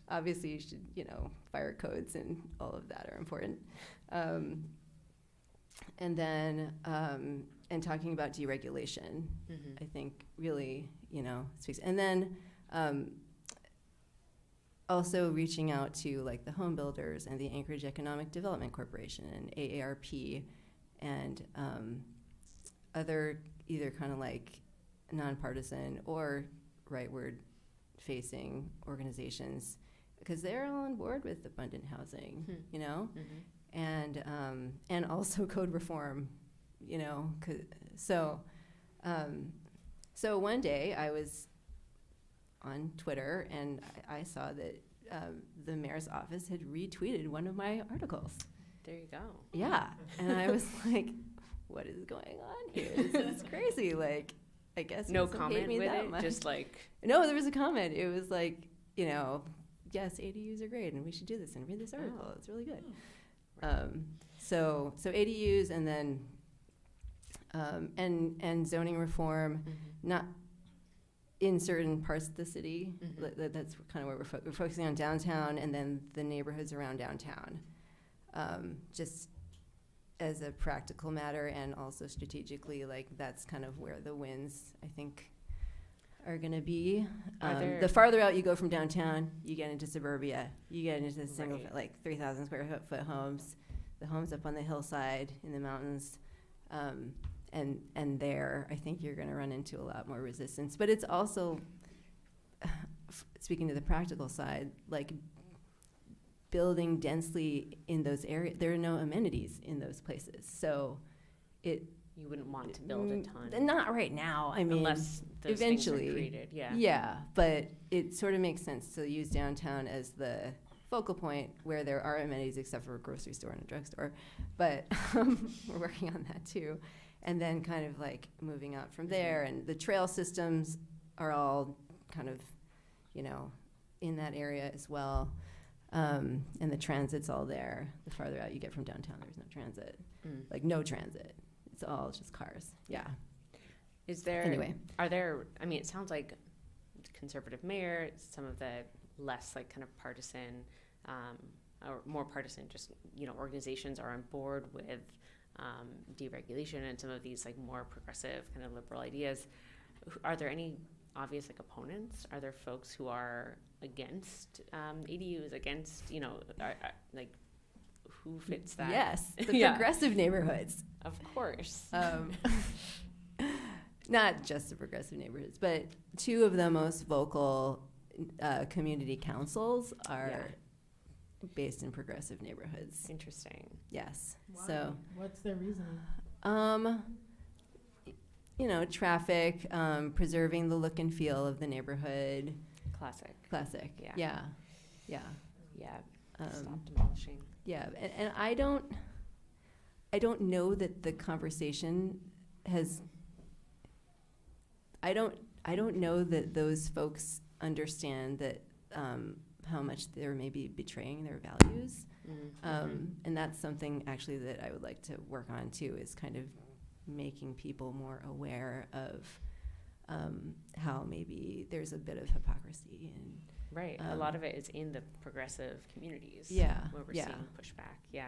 Obviously, you should, you know, fire codes and all of that are important. And then, and talking about deregulation, I think really, you know, speaks. And then also reaching out to like the home builders and the Anchorage Economic Development Corporation and AARP and other either kind of like nonpartisan or rightward facing organizations, because they're all on board with abundant housing, you know, and also code reform, you know. So one day I was on Twitter and I saw that the mayor's office had retweeted one of my articles. There you go. Yeah, and I was like, what is going on here? This is crazy. Like, I guess No he doesn't comment hate me with that it, much. just like, No, there was a comment. It was like, you know, yes, ADUs are great, and we should do this and read this article. Oh. It's really good. Right. So ADUs, and then and zoning reform, not in certain parts of the city. That's kind of where we're focusing on downtown, and then the neighborhoods around downtown. Just as a practical matter, and also strategically, like that's kind of where the wins, I think, are going to be. The farther out you go from downtown, you get into suburbia. You get into single, like 3,000 square foot homes, the homes up on the hillside in the mountains. And there, I think you're going to run into a lot more resistance. But it's also, speaking to the practical side, like building densely in those areas, there are no amenities in those places. So you wouldn't want to build a ton. Not right now. I mean, unless those eventually, things are created. Yeah. Yeah, but it sort of makes sense to use downtown as the focal point where there are amenities, except for a grocery store and a drugstore. But we're working on that too. And then kind of like moving out from there, and the trail systems are all kind of, you know, in that area as well. And the transit's all there. The farther out you get from downtown, there's no transit. Like no transit. It's all just cars. Yeah. Are there, I mean, it sounds like conservative mayor, some of the less like kind of partisan, or more partisan, just, you know, organizations are on board with deregulation and some of these like more progressive kind of liberal ideas. Are there any obvious like opponents? Are there folks who are against ADUs, against, you know, like who fits that? Yes, the progressive neighborhoods. Of course. Not just the progressive neighborhoods, but two of the most vocal community councils are based in progressive neighborhoods. Interesting. Yes. Why? So what's their reasoning? You know, traffic, preserving the look and feel of the neighborhood. Classic. Yeah. Stop demolishing. Yeah, and I don't know that the conversation has. I don't know that those folks understand that how much they're maybe betraying their values, and that's something actually that I would like to work on too. Is kind of making people more aware of how maybe there's a bit of hypocrisy and. Right. A lot of it is in the progressive communities. Yeah. Where we're seeing pushback. Yeah.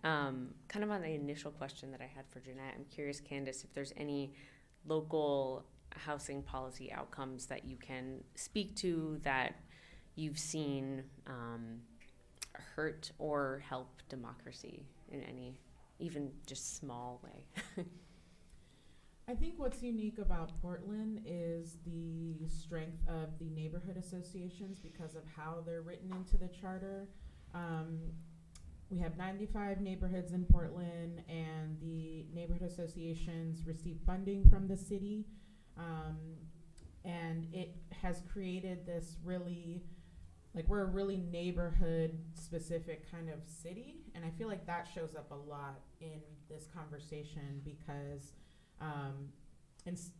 Kind of on the initial question that I had for Jeannette, I'm curious, Candace, if there's any local housing policy outcomes that you can speak to that you've seen hurt or help democracy in any, even just small way. I think what's unique about Portland is the strength of the neighborhood associations because of how they're written into the charter. We have 95 neighborhoods in Portland, and the neighborhood associations receive funding from the city. And it has created this really, like, we're a really neighborhood specific kind of city. And I feel like that shows up a lot in this conversation because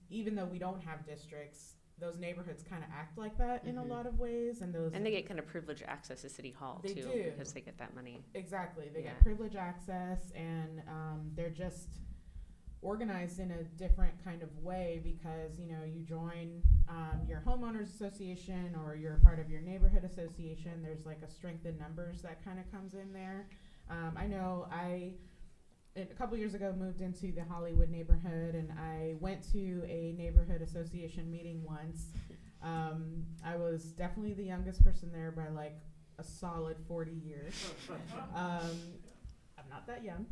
even though we don't have districts, those neighborhoods kind of act like that in a lot of ways, and they get kind of privileged access to City Hall too, because they get that money. Exactly, they get privileged access, and they're just organized in a different kind of way because you join your homeowners association or you're a part of your neighborhood association. There's like a strength in numbers that kind of comes in there. I know a couple years ago moved into the Hollywood neighborhood, and I went to a neighborhood association meeting once. I was definitely the youngest person there by like a solid 40 years. I'm not that young.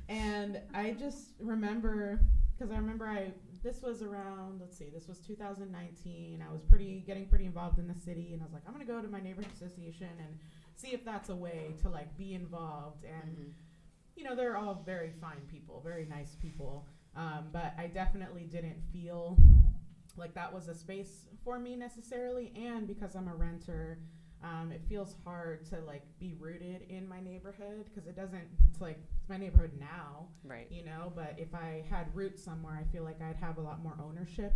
And I just remember, because this was around, this was 2019. I was getting pretty involved in the city, and I was like, I'm going to go to my neighborhood association and see if that's a way to like be involved. And they're all very fine people, very nice people. But I definitely didn't feel like that was a space for me necessarily. And because I'm a renter, it feels hard to like be rooted in my neighborhood because it's like it's my neighborhood now, Right. you know, but if I had roots somewhere, I feel like I'd have a lot more ownership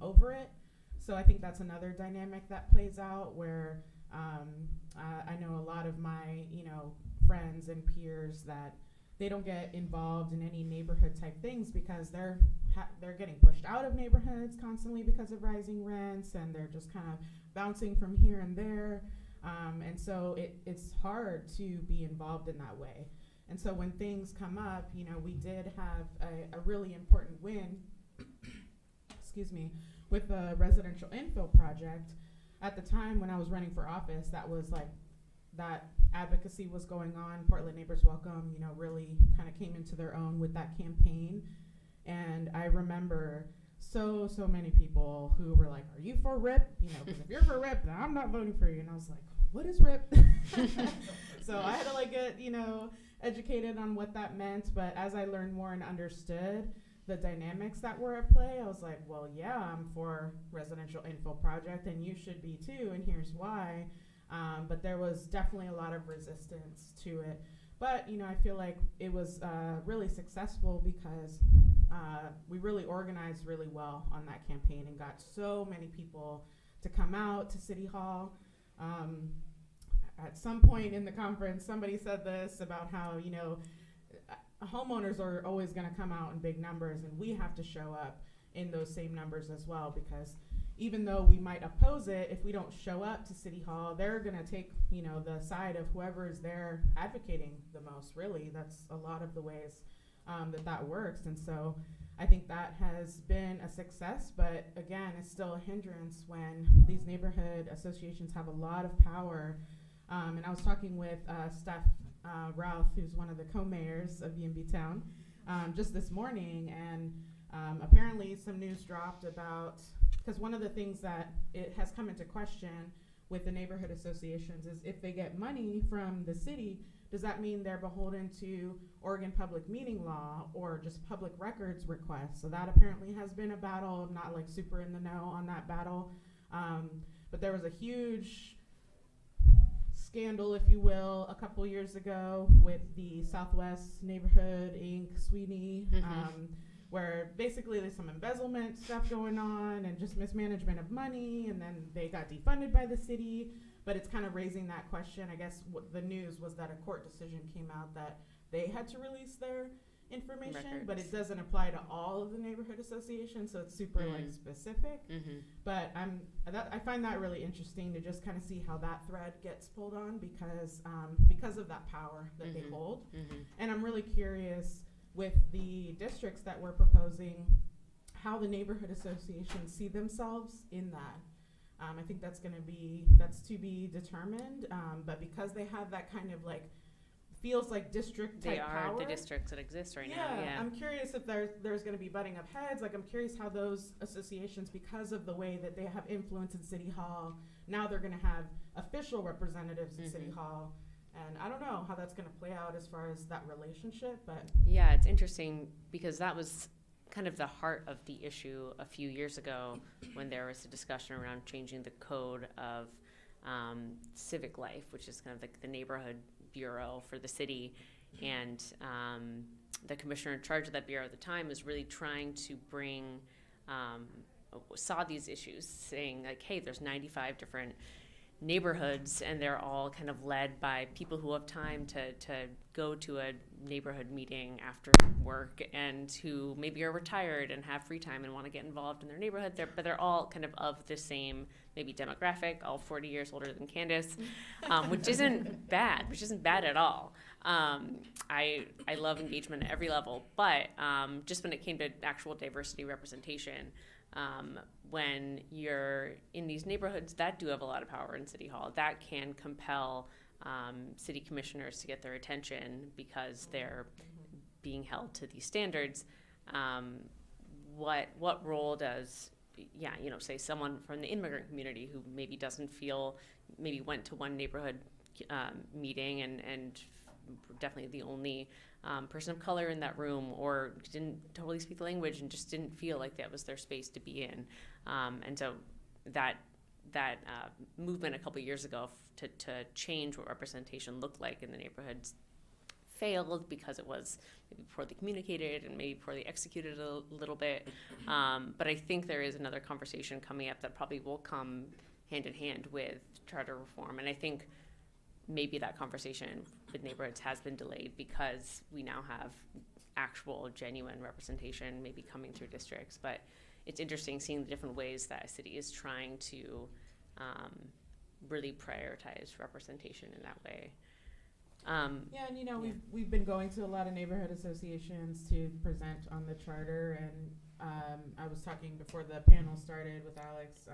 over it. So I think that's another dynamic that plays out where I know a lot of my, you know, friends and peers that they don't get involved in any neighborhood type things because they're getting pushed out of neighborhoods constantly because of rising rents, and they're just kind of bouncing from here and there. And so it's hard to be involved in that way. And so when things come up, you know, we did have a really important win, excuse me, with the residential infill project. At the time when I was running for office, that was like, that advocacy was going on. Portland Neighbors Welcome, you know, really kind of came into their own with that campaign. And I remember so many people who were like, are you for RIP? You know, because if you're for RIP, then I'm not voting for you. And I was like, what is RIP? So I had to like get, you know, educated on what that meant. But as I learned more and understood the dynamics that were at play, I was like, well, yeah, I'm for residential infill project and you should be too, and here's why. But there was definitely a lot of resistance to it. But, you know, I feel like it was really successful because we really organized really well on that campaign and got so many people to come out to City Hall. At some point in the conference, somebody said this about how, you know, homeowners are always going to come out in big numbers, and we have to show up in those same numbers as well, because even though we might oppose it, if we don't show up to City Hall, they're going to take, you know, the side of whoever is there advocating the most, really. That's a lot of the ways that works. And so I think that has been a success, but again, it's still a hindrance when these neighborhood associations have a lot of power. And I was talking with Steph Routh, who's one of the co-mayors of UMB Town, just this morning, and apparently some news dropped about, because one of the things that it has come into question with the neighborhood associations is if they get money from the city, does that mean they're beholden to Oregon public meeting law or just public records requests? So that apparently has been a battle. I'm not like super in the know on that battle. But there was a huge scandal, if you will, a couple years ago with the Southwest Neighborhood Inc., Sweeney, where basically there's some embezzlement stuff going on and just mismanagement of money, and then they got defunded by the city. But it's kind of raising that question. I guess what the news was that a court decision came out that they had to release their information, Records. but it doesn't apply to all of the neighborhood associations, so it's super like specific. But I find that really interesting to just kind of see how that thread gets pulled on because of that power that they hold. And I'm really curious with the districts that we're proposing, how the neighborhood associations see themselves in that. I think that's to be determined, but because they have that kind of like, feels like district type power. They are the districts that exist right now. Yeah, I'm curious if there's going to be butting of heads. Like, I'm curious how those associations, because of the way that they have influence in City Hall, now they're going to have official representatives in City Hall. And I don't know how that's going to play out as far as that relationship, but yeah, it's interesting because that was kind of the heart of the issue a few years ago when there was a discussion around changing the code of Civic Life, which is kind of like the neighborhood bureau for the city. And the commissioner in charge of that bureau at the time was really trying to saw these issues, saying like, hey, there's 95 different neighborhoods, and they're all kind of led by people who have time to go to a neighborhood meeting after work, and who maybe are retired and have free time and want to get involved in their neighborhood. But they're all kind of the same maybe demographic, all 40 years older than Candace, which isn't bad at all. I love engagement at every level, but just when it came to actual diversity representation, when you're in these neighborhoods that do have a lot of power in City Hall, that can compel city commissioners to get their attention because they're being held to these standards. What role does, say someone from the immigrant community who maybe maybe went to one neighborhood meeting and definitely the only person of color in that room, or didn't totally speak the language and just didn't feel like that was their space to be in. And so that movement a couple years ago to change what representation looked like in the neighborhoods failed because it was maybe poorly communicated and maybe poorly executed a little bit. But I think there is another conversation coming up that probably will come hand in hand with charter reform. And I think maybe that conversation with neighborhoods has been delayed because we now have actual genuine representation maybe coming through districts. But it's interesting seeing the different ways that a city is trying to really prioritize representation in that way. Yeah, and we've been going to a lot of neighborhood associations to present on the charter, and I was talking before the panel started with Alex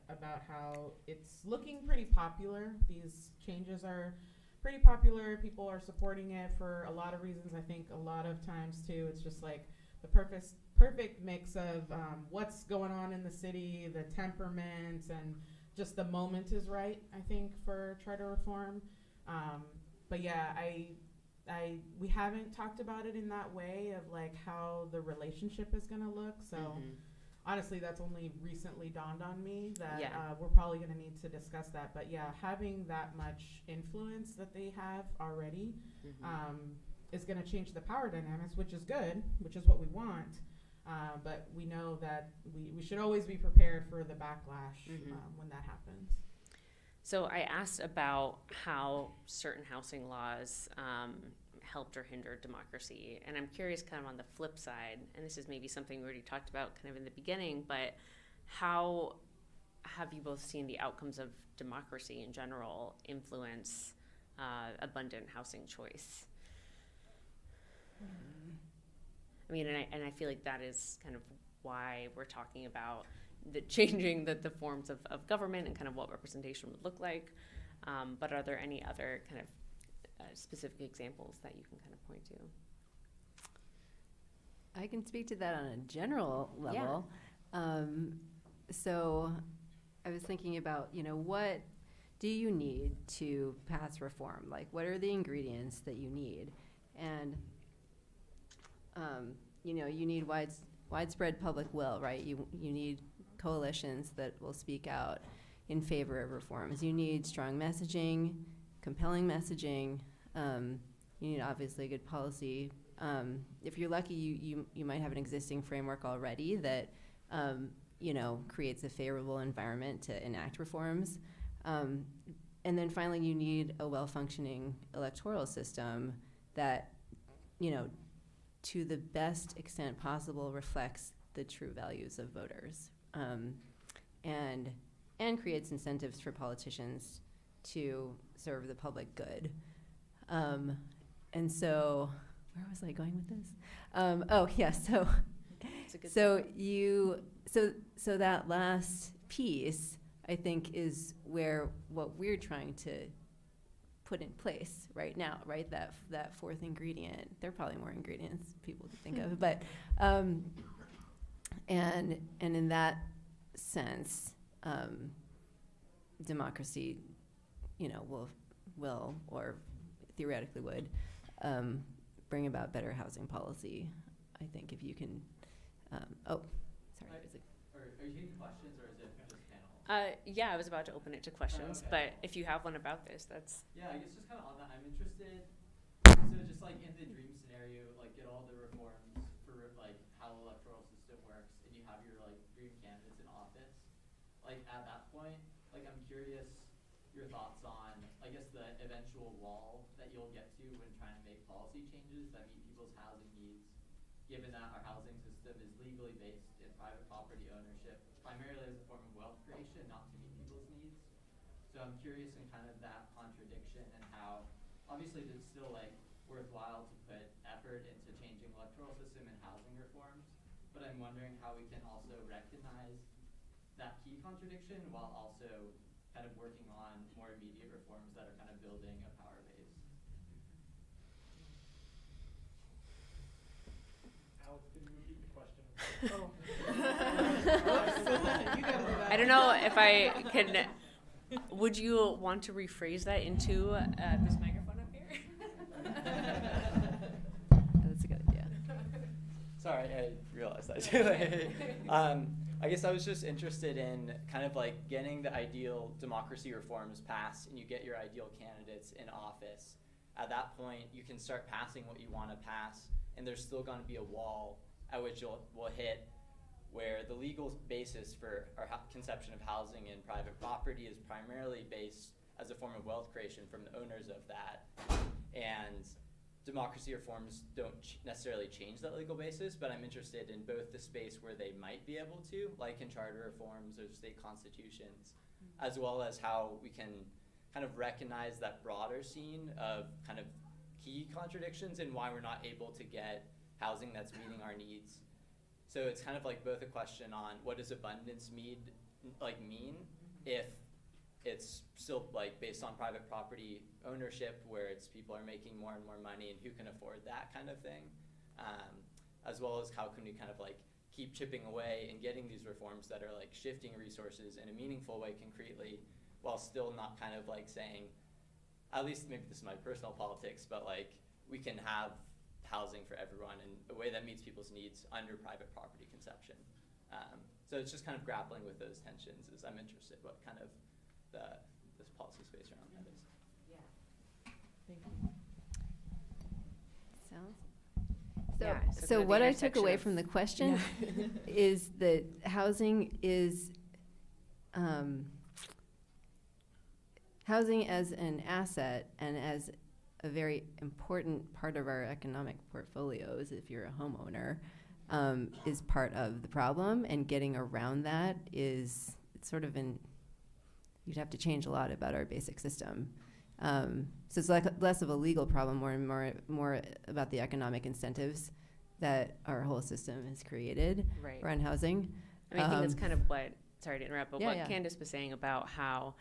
about how it's looking pretty popular. These changes are pretty popular. People are supporting it for a lot of reasons. I think a lot of times too, it's just like the perfect mix of what's going on in the city, the temperament, and just the moment is right, I think, for charter reform. But yeah, we haven't talked about it in that way of like how the relationship is going to look. So honestly, that's only recently dawned on me that we're probably going to need to discuss that. But yeah, having that much influence that they have already is going to change the power dynamics, which is good, which is what we want. But we know that we should always be prepared for the backlash when that happens. So I asked about how certain housing laws helped or hindered democracy. And I'm curious kind of on the flip side, and this is maybe something we already talked about kind of in the beginning, but how have you both seen the outcomes of democracy in general influence abundant housing choice? I mean, and I feel like that is kind of why we're talking about changing the forms of government and kind of what representation would look like. But are there any other kind of specific examples that you can kind of point to? I can speak to that on a general level. So I was thinking about, what do you need to pass reform? Like, what are the ingredients that you need? And, you need widespread public will, right? You need coalitions that will speak out in favor of reforms. You need strong messaging, compelling messaging. You need obviously good policy. If you're lucky, you might have an existing framework already that creates a favorable environment to enact reforms. And then finally, you need a well-functioning electoral system that, to the best extent possible, reflects the true values of voters. And creates incentives for politicians to serve the public good. And so, where was I going with this? So that last piece, I think, is where what we're trying to put in place right now, right? That fourth ingredient. There are probably more ingredients people could think of, but and in that sense, democracy, will or theoretically would bring about better housing policy. I think if you can. Sorry. Are you taking questions or is it just panel? Yeah, I was about to open it to questions, but if you have one about this, that's. Yeah, I guess just kind of on that, I'm interested. So just like in the dream scenario, like get all the reforms for like how the electoral system works, and you have your like dream candidates in office. Like at that point, like I'm curious your thoughts on, I guess, the eventual wall that you'll get to when trying to make policy changes that meet people's housing needs, given that our housing system is legally based in private property ownership, primarily as a form of wealth creation, not to meet people's needs. So I'm curious in kind of that contradiction and how, obviously it's still like worthwhile to put effort into changing electoral system and housing reforms, but I'm wondering how we can also recognize that key contradiction while also kind of working on more immediate reforms that are kind of building a power base. Alex, can you repeat the question? I don't know if I can. Would you want to rephrase that into this microphone up here? That's a good idea. Sorry, I realized that too. I guess I was just interested in kind of like getting the ideal democracy reforms passed, and you get your ideal candidates in office. At that point, you can start passing what you want to pass, and there's still going to be a wall at which we'll hit where the legal basis for our conception of housing and private property is primarily based as a form of wealth creation from the owners of that. And democracy reforms don't necessarily change that legal basis, but I'm interested in both the space where they might be able to, like in charter reforms or state constitutions, as well as how we can kind of recognize that broader scene of kind of key contradictions and why we're not able to get housing that's meeting our needs. So it's kind of like both a question on what does abundance mean if it's still like based on private property ownership where it's people are making more and more money and who can afford that kind of thing, as well as how can we kind of like keep chipping away and getting these reforms that are like shifting resources in a meaningful way concretely while still not kind of like saying, at least maybe this is my personal politics, but like we can have housing for everyone in a way that meets people's needs under private property conception. So it's just kind of grappling with those tensions as I'm interested what kind of this policy space around that is. Yeah. Thank you. So what I took away from the question is that housing is housing as an asset and as a very important part of our economic portfolios, if you're a homeowner, is part of the problem, and getting around that is sort of you'd have to change a lot about our basic system. So it's like less of a legal problem, more about the economic incentives that our whole system has created around housing. I mean, I think that's kind of what, sorry to interrupt, but what yeah. Candace was saying about how,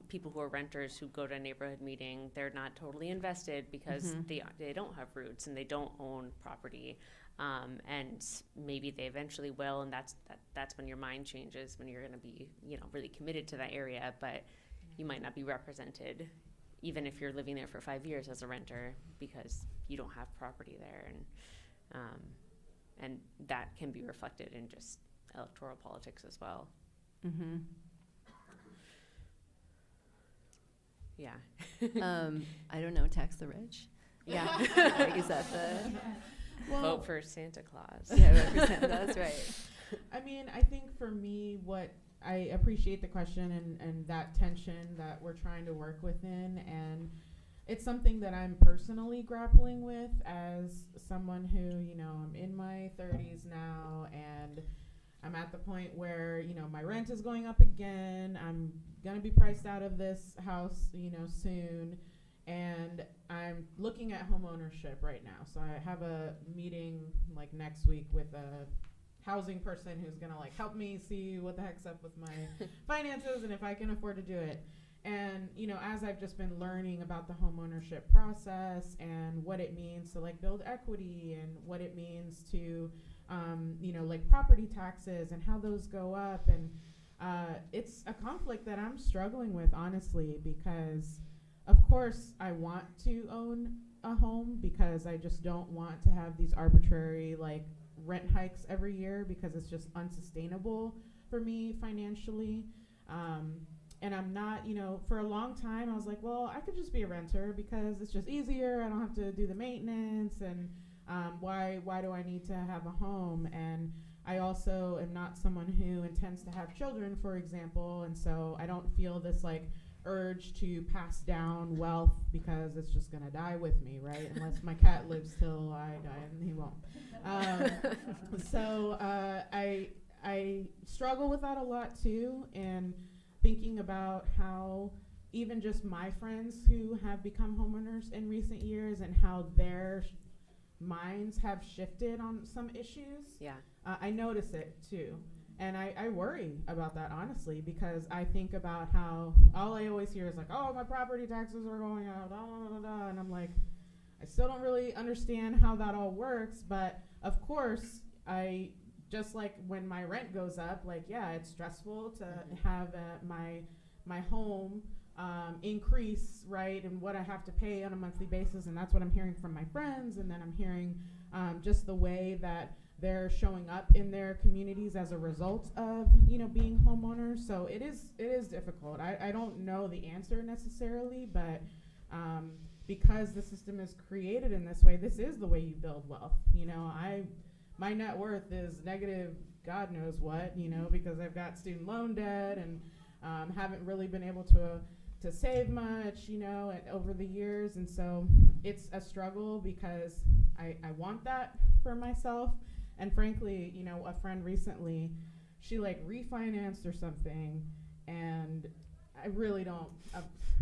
people who are renters who go to a neighborhood meeting, they're not totally invested because they don't have roots and they don't own property. And maybe they eventually will, and that's when your mind changes, when you're going to be, really committed to that area, but you might not be represented even if you're living there for 5 years as a renter because you don't have property there, and that can be reflected in just electoral politics as well. Mm-hmm. Yeah. I don't know, tax the rich? Yeah. Like, is that the... Vote for Santa Claus. Yeah, vote for Santa, that's right. I mean, I think for me, what I appreciate the question and that tension that we're trying to work within, and it's something that I'm personally grappling with as someone who, I'm in my 30s now, and I'm at the point where, my rent is going up again. I'm going to be priced out of this house, soon. And I'm looking at home ownership right now. So I have a meeting like next week with a housing person who's going to like help me see what the heck's up with my finances and if I can afford to do it. And, as I've just been learning about the home ownership process and what it means to like build equity and what it means to, like property taxes and how those go up. And it's a conflict that I'm struggling with, honestly, because of course I want to own a home because I just don't want to have these arbitrary like rent hikes every year because it's just unsustainable for me financially. And I'm not, for a long time I was like, well, I could just be a renter because it's just easier. I don't have to do the maintenance, and why do I need to have a home? And I also am not someone who intends to have children, for example, and so I don't feel this like urge to pass down wealth because it's just gonna die with me, right? Unless my cat lives till I die, and he won't. So I struggle with that a lot too, and thinking about how even just my friends who have become homeowners in recent years and how their minds have shifted on some issues. Yeah. I I notice it too. And I worry about that, honestly, because I think about how all I always hear is like, oh, my property taxes are going up, and I'm like, I still don't really understand how that all works. But of course, just like when my rent goes up, like, yeah, it's stressful to have my home increase, right, and what I have to pay on a monthly basis. And that's what I'm hearing from my friends. And then I'm hearing just the way that they're showing up in their communities as a result of, being homeowners. So it is difficult. I don't know the answer necessarily, but because the system is created in this way, this is the way you build wealth. My net worth is negative God knows what, because I've got student loan debt and haven't really been able to save much, over the years. And so it's a struggle because I want that for myself. And frankly, a friend recently, she refinanced or something, and I really don't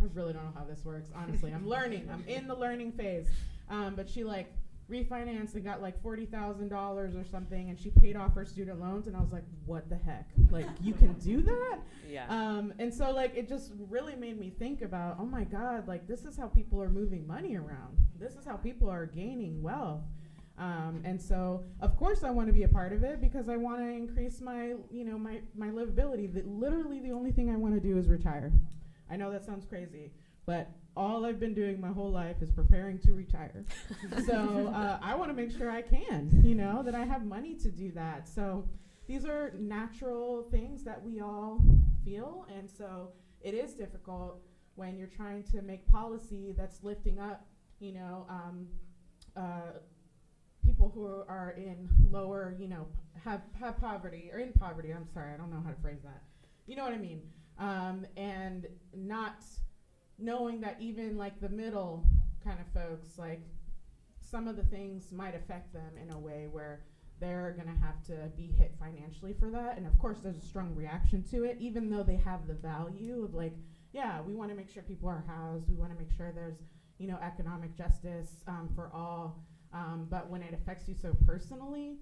know how this works, honestly. I'm learning. I'm in the learning phase. But she refinanced and got $40,000 or something, and she paid off her student loans, and I was like, what the heck? You can do that? Yeah. And so it just really made me think about, oh my God, this is how people are moving money around. This is how people are gaining wealth. And so of course I want to be a part of it because I want to increase my livability. Literally the only thing I want to do is retire. I know that sounds crazy, but all I've been doing my whole life is preparing to retire. So I want to make sure I can, that I have money to do that. So these are natural things that we all feel. And so it is difficult when you're trying to make policy that's lifting up, people who are in lower, have poverty, or in poverty, I'm sorry, I don't know how to phrase that. You know what I mean? And not knowing that even the middle kind of folks, some of the things might affect them in a way where they're going to have to be hit financially for that. And of course there's a strong reaction to it, even though they have the value of yeah, we want to make sure people are housed. We want to make sure there's, economic justice for all. But when it affects you so personally,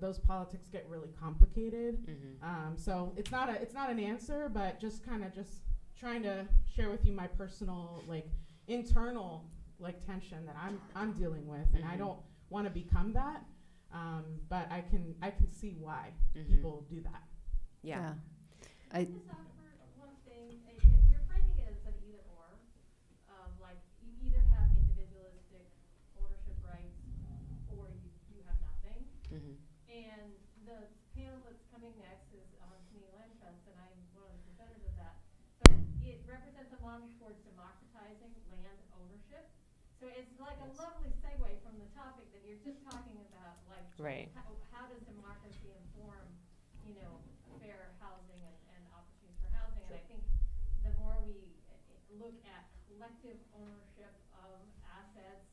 those politics get really complicated. Mm-hmm. So it's not an answer, but just trying to share with you my personal internal tension that I'm dealing with, and I don't want to become that, but I can see why people do that. Yeah. I Just offer one thing. Your framing is an either or. You either have individualistic ownership rights or you have nothing. Mm-hmm. And the panel that's coming next is on community land trust, and I'm one of the presenters of that. But it represents a model towards democratizing land ownership. So it's a lovely segue from the topic that you're just talking about, right. How does democracy inform, fair housing and opportunities for housing? And I think the more we look at collective ownership of assets,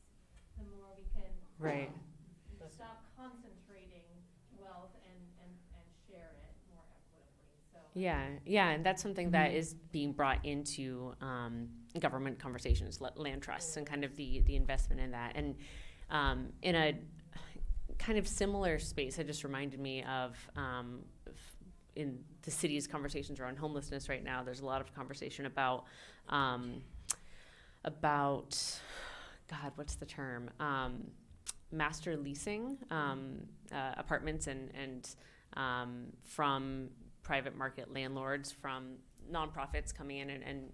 the more we can Right. stop concentrating wealth and share it more equitably. So Yeah, and that's something that is being brought into government conversations, land trusts, and kind of the investment in that. And in a kind of similar space, it just reminded me of in the city's conversations around homelessness right now. There's a lot of conversation about God, what's the term? Master leasing apartments and from private market landlords, from nonprofits coming in and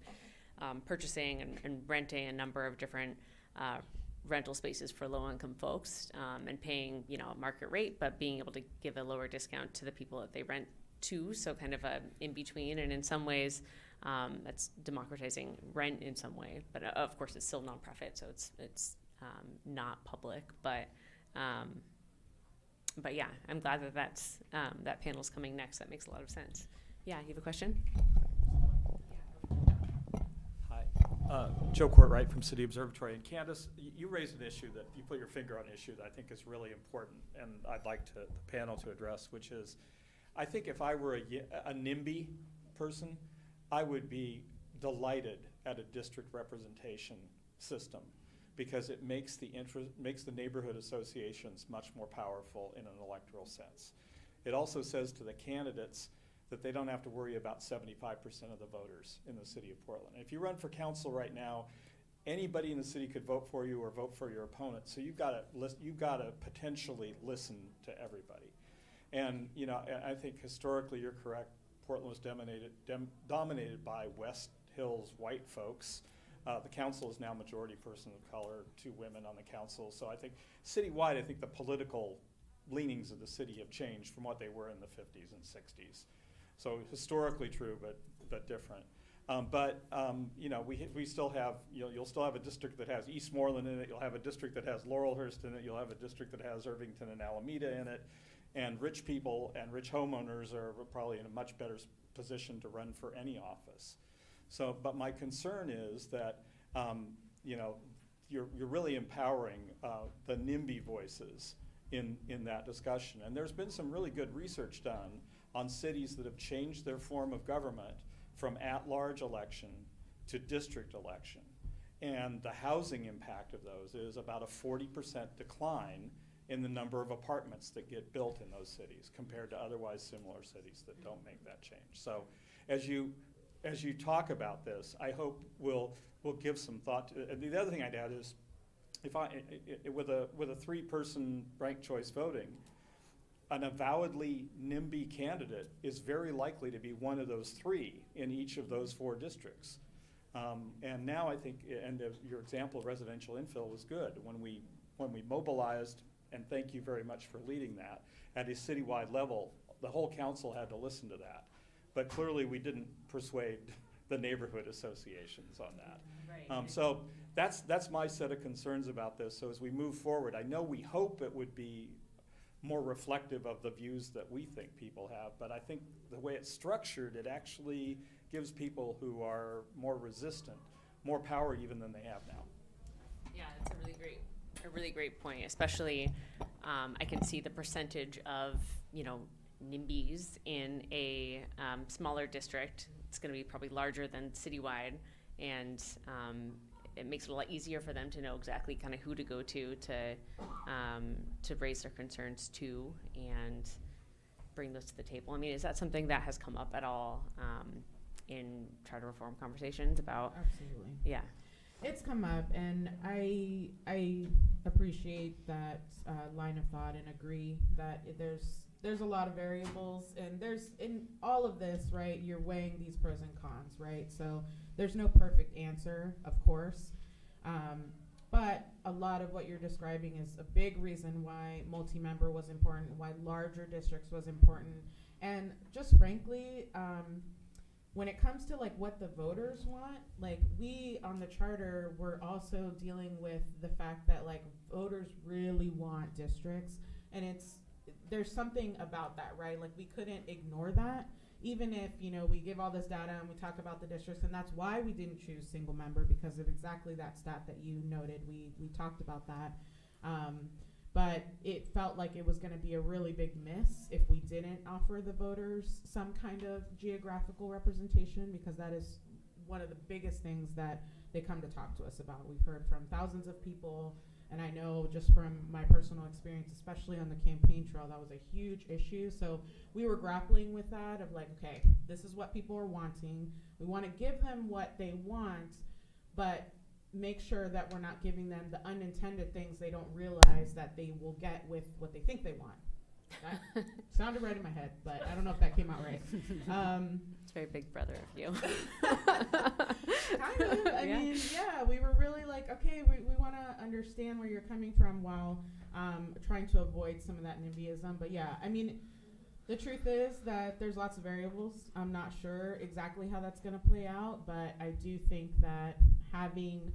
purchasing and renting a number of different rental spaces for low-income folks, and paying a market rate, but being able to give a lower discount to the people that they rent to. So kind of a in between, and in some ways that's democratizing rent in some way. But of course, it's still nonprofit, so it's not public. But yeah, I'm glad that panel's coming next. That makes a lot of sense. Yeah, you have a question? Hi, Joe Courtwright from City Observatory. And Candace, you raised an issue that you put your finger on an issue that I think is really important, and I'd like the panel to address, which is, I think if I were a NIMBY person, I would be delighted at a district representation system, because it makes the neighborhood associations much more powerful in an electoral sense. It also says to the candidates that they don't have to worry about 75% of the voters in the city of Portland. If you run for council right now, anybody in the city could vote for you or vote for your opponent. So you've got to potentially listen to everybody. And I think historically you're correct. Portland was dominated by West Hills white folks. The council is now majority person of color, 2 women on the council. So I think citywide, the political leanings of the city have changed from what they were in the 50s and 60s. So historically true, but different. We still have, you'll still have a district that has Eastmoreland in it, you'll have a district that has Laurelhurst in it, you'll have a district that has Irvington and Alameda in it, and rich people and rich homeowners are probably in a much better position to run for any office. So, but my concern is that, you're really empowering the NIMBY voices in that discussion. And there's been some really good research done on cities that have changed their form of government from at-large election to district election. And the housing impact of those is about a 40% decline in the number of apartments that get built in those cities compared to otherwise similar cities that don't make that change. So as you talk about this, I hope we'll give some thought to it. And the other thing I'd add is, with a 3-person ranked choice voting, an avowedly NIMBY candidate is very likely to be one of those 3 in each of those 4 districts. And now I think, and your example of residential infill was good, when we mobilized, and thank you very much for leading that, at a citywide level, the whole council had to listen to that. But clearly we didn't persuade the neighborhood associations on that. Right. So that's my set of concerns about this. So as we move forward, I know we hope it would be more reflective of the views that we think people have, but I think the way it's structured, it actually gives people who are more resistant more power even than they have now. Yeah, that's a really great point. Especially, I can see the percentage of NIMBYs in a smaller district. It's going to be probably larger than citywide, and it makes it a lot easier for them to know exactly kind of who to go to raise their concerns to and bring those to the table. I mean, is that something that has come up at all in charter reform conversations about? Absolutely. Yeah. It's come up, and I appreciate that line of thought and agree that there's a lot of variables, and there's in all of this, right, you're weighing these pros and cons, right? So there's no perfect answer, of course, but a lot of what you're describing is a big reason why multi-member was important, why larger districts was important, and just frankly, when it comes to like what the voters want, like we on the charter, we're also dealing with the fact that like voters really want districts, and there's something about that, right? Like we couldn't ignore that, even if, we give all this data and we talk about the districts, and that's why we didn't choose single member, because of exactly that stat that you noted. We talked about that. But it felt like it was going to be a really big miss if we didn't offer the voters some kind of geographical representation, because that is one of the biggest things that they come to talk to us about. We've heard from thousands of people, and I know just from my personal experience, especially on the campaign trail, that was a huge issue. So we were grappling with that of like, okay, this is what people are wanting. We want to give them what they want, but make sure that we're not giving them the unintended things they don't realize that they will get with what they think they want. That sounded right in my head, but I don't know if that came out right. It's very Big Brother of you. Kind of. I mean, yeah, we were really like, okay, we want to understand where you're coming from while trying to avoid some of that NIMBYism. But yeah, I mean, the truth is that there's lots of variables. I'm not sure exactly how that's going to play out, but I do think that having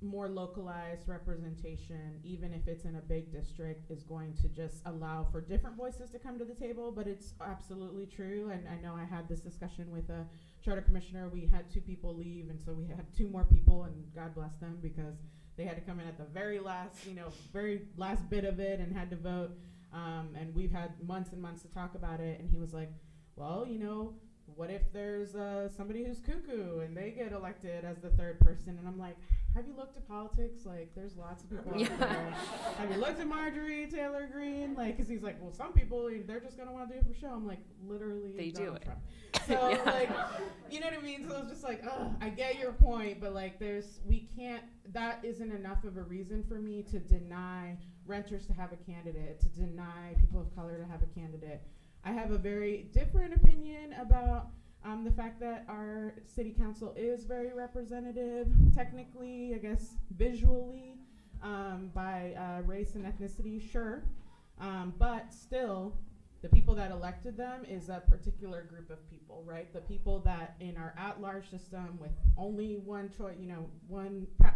more localized representation, even if it's in a big district, is going to just allow for different voices to come to the table. But it's absolutely true, and I know I had this discussion with a charter commissioner. We had 2 people leave, and so we had 2 more people, and God bless them, because they had to come in at the very last bit of it and had to vote. And we've had months and months to talk about it, and he was like, well, what if there's somebody who's cuckoo and they get elected as the 3rd person? And I'm like, have you looked at politics? Like, there's lots of people out there. Have you looked at Marjorie Taylor Greene? Like, because he's like, well, some people, they're just going to want to do it for show. I'm like, literally, they do it. Trump. So, like, you know what I mean? So it's just like, I get your point, but like, that isn't enough of a reason for me to deny renters to have a candidate, to deny people of color to have a candidate. I have a very different opinion about the fact that our city council is very representative, technically, I guess, visually. by race and ethnicity, sure. But still, the people that elected them is a particular group of people, right? The people that in our at-large system with only one choice,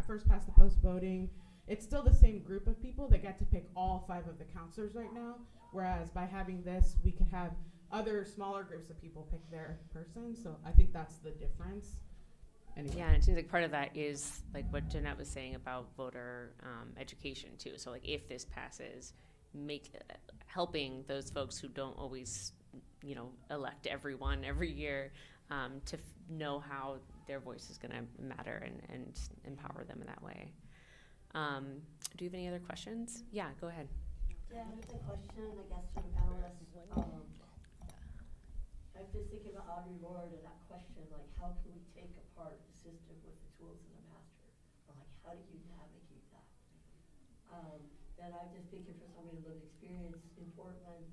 first past the post voting, it's still the same group of people that get to pick all 5 of the counselors right now. Whereas by having this, we could have other smaller groups of people pick their person. So I think that's the difference. Anyway. Yeah, and it seems like part of that is like what Jeannette was saying about voter education too. So like if this passes, helping those folks who don't always, elect everyone every year to know how their voice is going to matter and empower them in that way. Do you have any other questions? Yeah, go ahead. Yeah, I have a question, I guess, to the panelists. I'm just thinking about Audre Lorde and that question, like, how can we take apart the system with the tools of the master? Or, like, how do you navigate that? And I'm just thinking for somebody with lived experience in Portland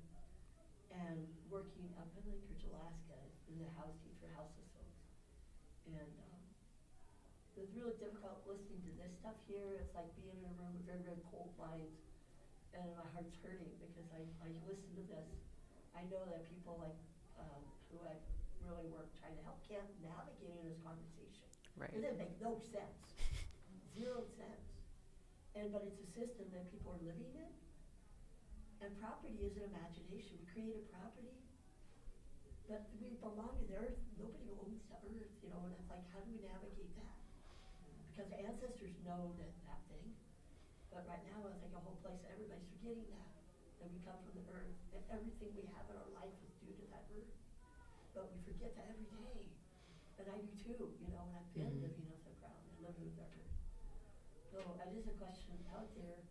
and working up in Anchorage, Alaska, in the housing for houseless folks. And it was really difficult listening to this stuff here. It's like being in a room with very, very cold minds. And my heart's hurting because I listen to this. I know that people like who I really work trying to help can't navigate in this conversation. Right. It doesn't make no sense. 0 sense. But it's a system that people are living in. And property is an imagination. We create a property, but we belong to the earth. Nobody owns the earth, and it's like, how do we navigate that? Because the ancestors know that thing. But right now, it's like a whole place that everybody's forgetting that we come from the earth, that everything we have in our life is due to that earth. But we forget that every day. And I do too, and I've been living off the ground and living with that earth. So that is a question out there.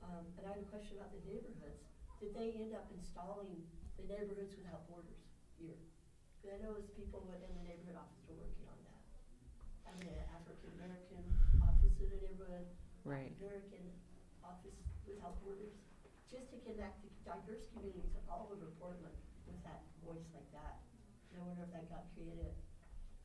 And I have a question about the neighborhoods. Did they end up installing the neighborhoods without borders here? Because I know it's people in the neighborhood office are working on that. I mean, an African-American office in the neighborhood, Right. American office without borders, just to connect the diverse communities all over Portland with that voice like that. And I wonder if that got created.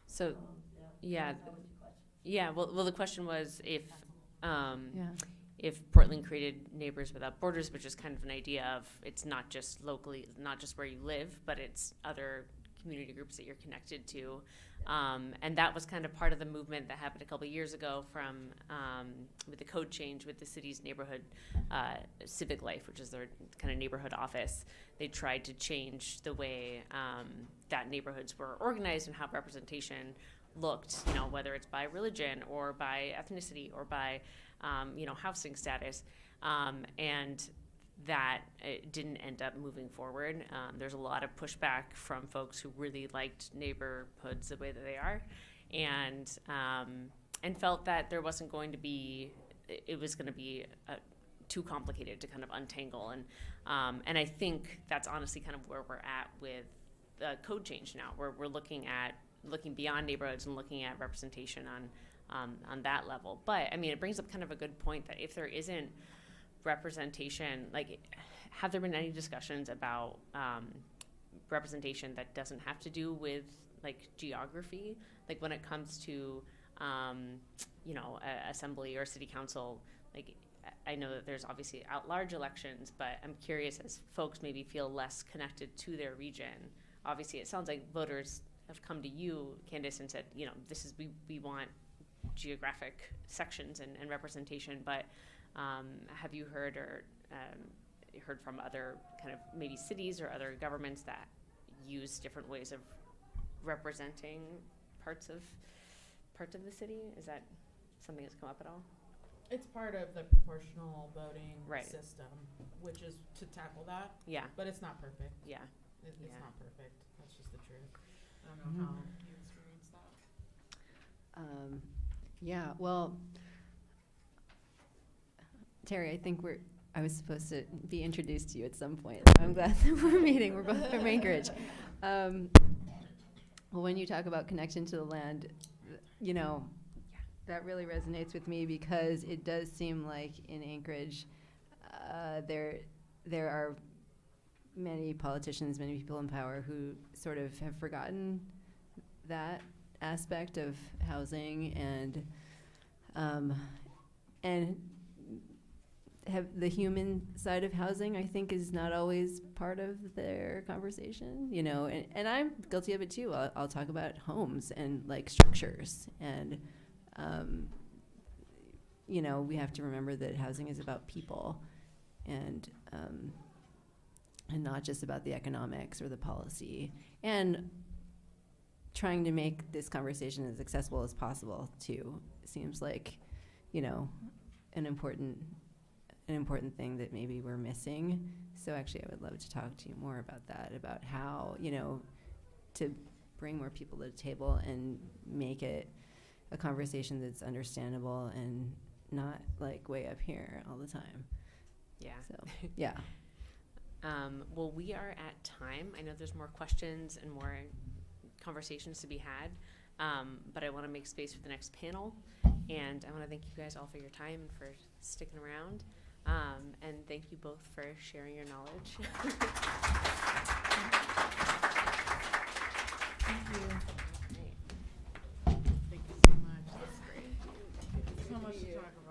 So, That was the question. yeah. Well, the question was if Yeah. if Portland created Neighbors Without Borders, which is kind of an idea of it's not just locally, not just where you live, but it's other community groups that you're connected to. And that was kind of part of the movement that happened a couple of years ago from with the code change with the city's neighborhood Civic Life, which is their kind of neighborhood office. They tried to change the way that neighborhoods were organized and how representation looked, whether it's by religion or by ethnicity or by, housing status. And that it didn't end up moving forward. There's a lot of pushback from folks who really liked neighborhoods the way that they are, and felt that there wasn't going to be, it was going to be too complicated to kind of untangle. And I think that's honestly kind of where we're at with the code change now, where we're looking beyond neighborhoods and looking at representation on that level. But I mean, it brings up kind of a good point that if there isn't representation, like, have there been any discussions about representation that doesn't have to do with like geography, like when it comes to assembly or city council? Like, I know that there's obviously at-large elections, but I'm curious, as folks maybe feel less connected to their region. Obviously, it sounds like voters have come to you, Candace, and said, we want geographic sections and representation, but have you heard heard from other kind of maybe cities or other governments that use different ways of representing parts of the city? Is that something that's come up at all? It's part of the proportional voting system, which is to tackle that. Yeah. But it's not perfect. Yeah. It's Yeah. not perfect. That's just the truth. I don't know how you experience that. Yeah, well, Terry, I think I was supposed to be introduced to you at some point. I'm glad that we're meeting. We're both from Anchorage. Well, when you talk about connection to the land, that really resonates with me, because it does seem like in Anchorage, there are many politicians, many people in power who sort of have forgotten that aspect of housing, and the human side of housing, I think, is not always part of their conversation, you know, and I'm guilty of it too. I'll talk about homes and like structures, and you know, we have to remember that housing is about people, and not just about the economics or the policy, and trying to make this conversation as accessible as possible too seems like, you know, an important thing that maybe we're missing. So actually I would love to talk to you more about that, about how, you know, to bring more people to the table and make it a conversation that's understandable and not like way up here all the time. Yeah. So, yeah. Well, we are at time. I know there's more questions and more conversations to be had, but I want to make space for the next panel, and I want to thank you guys all for your time and for sticking around, and thank you both for sharing your knowledge. Thank you. Great. Thank you so much. That's great. So much to talk about.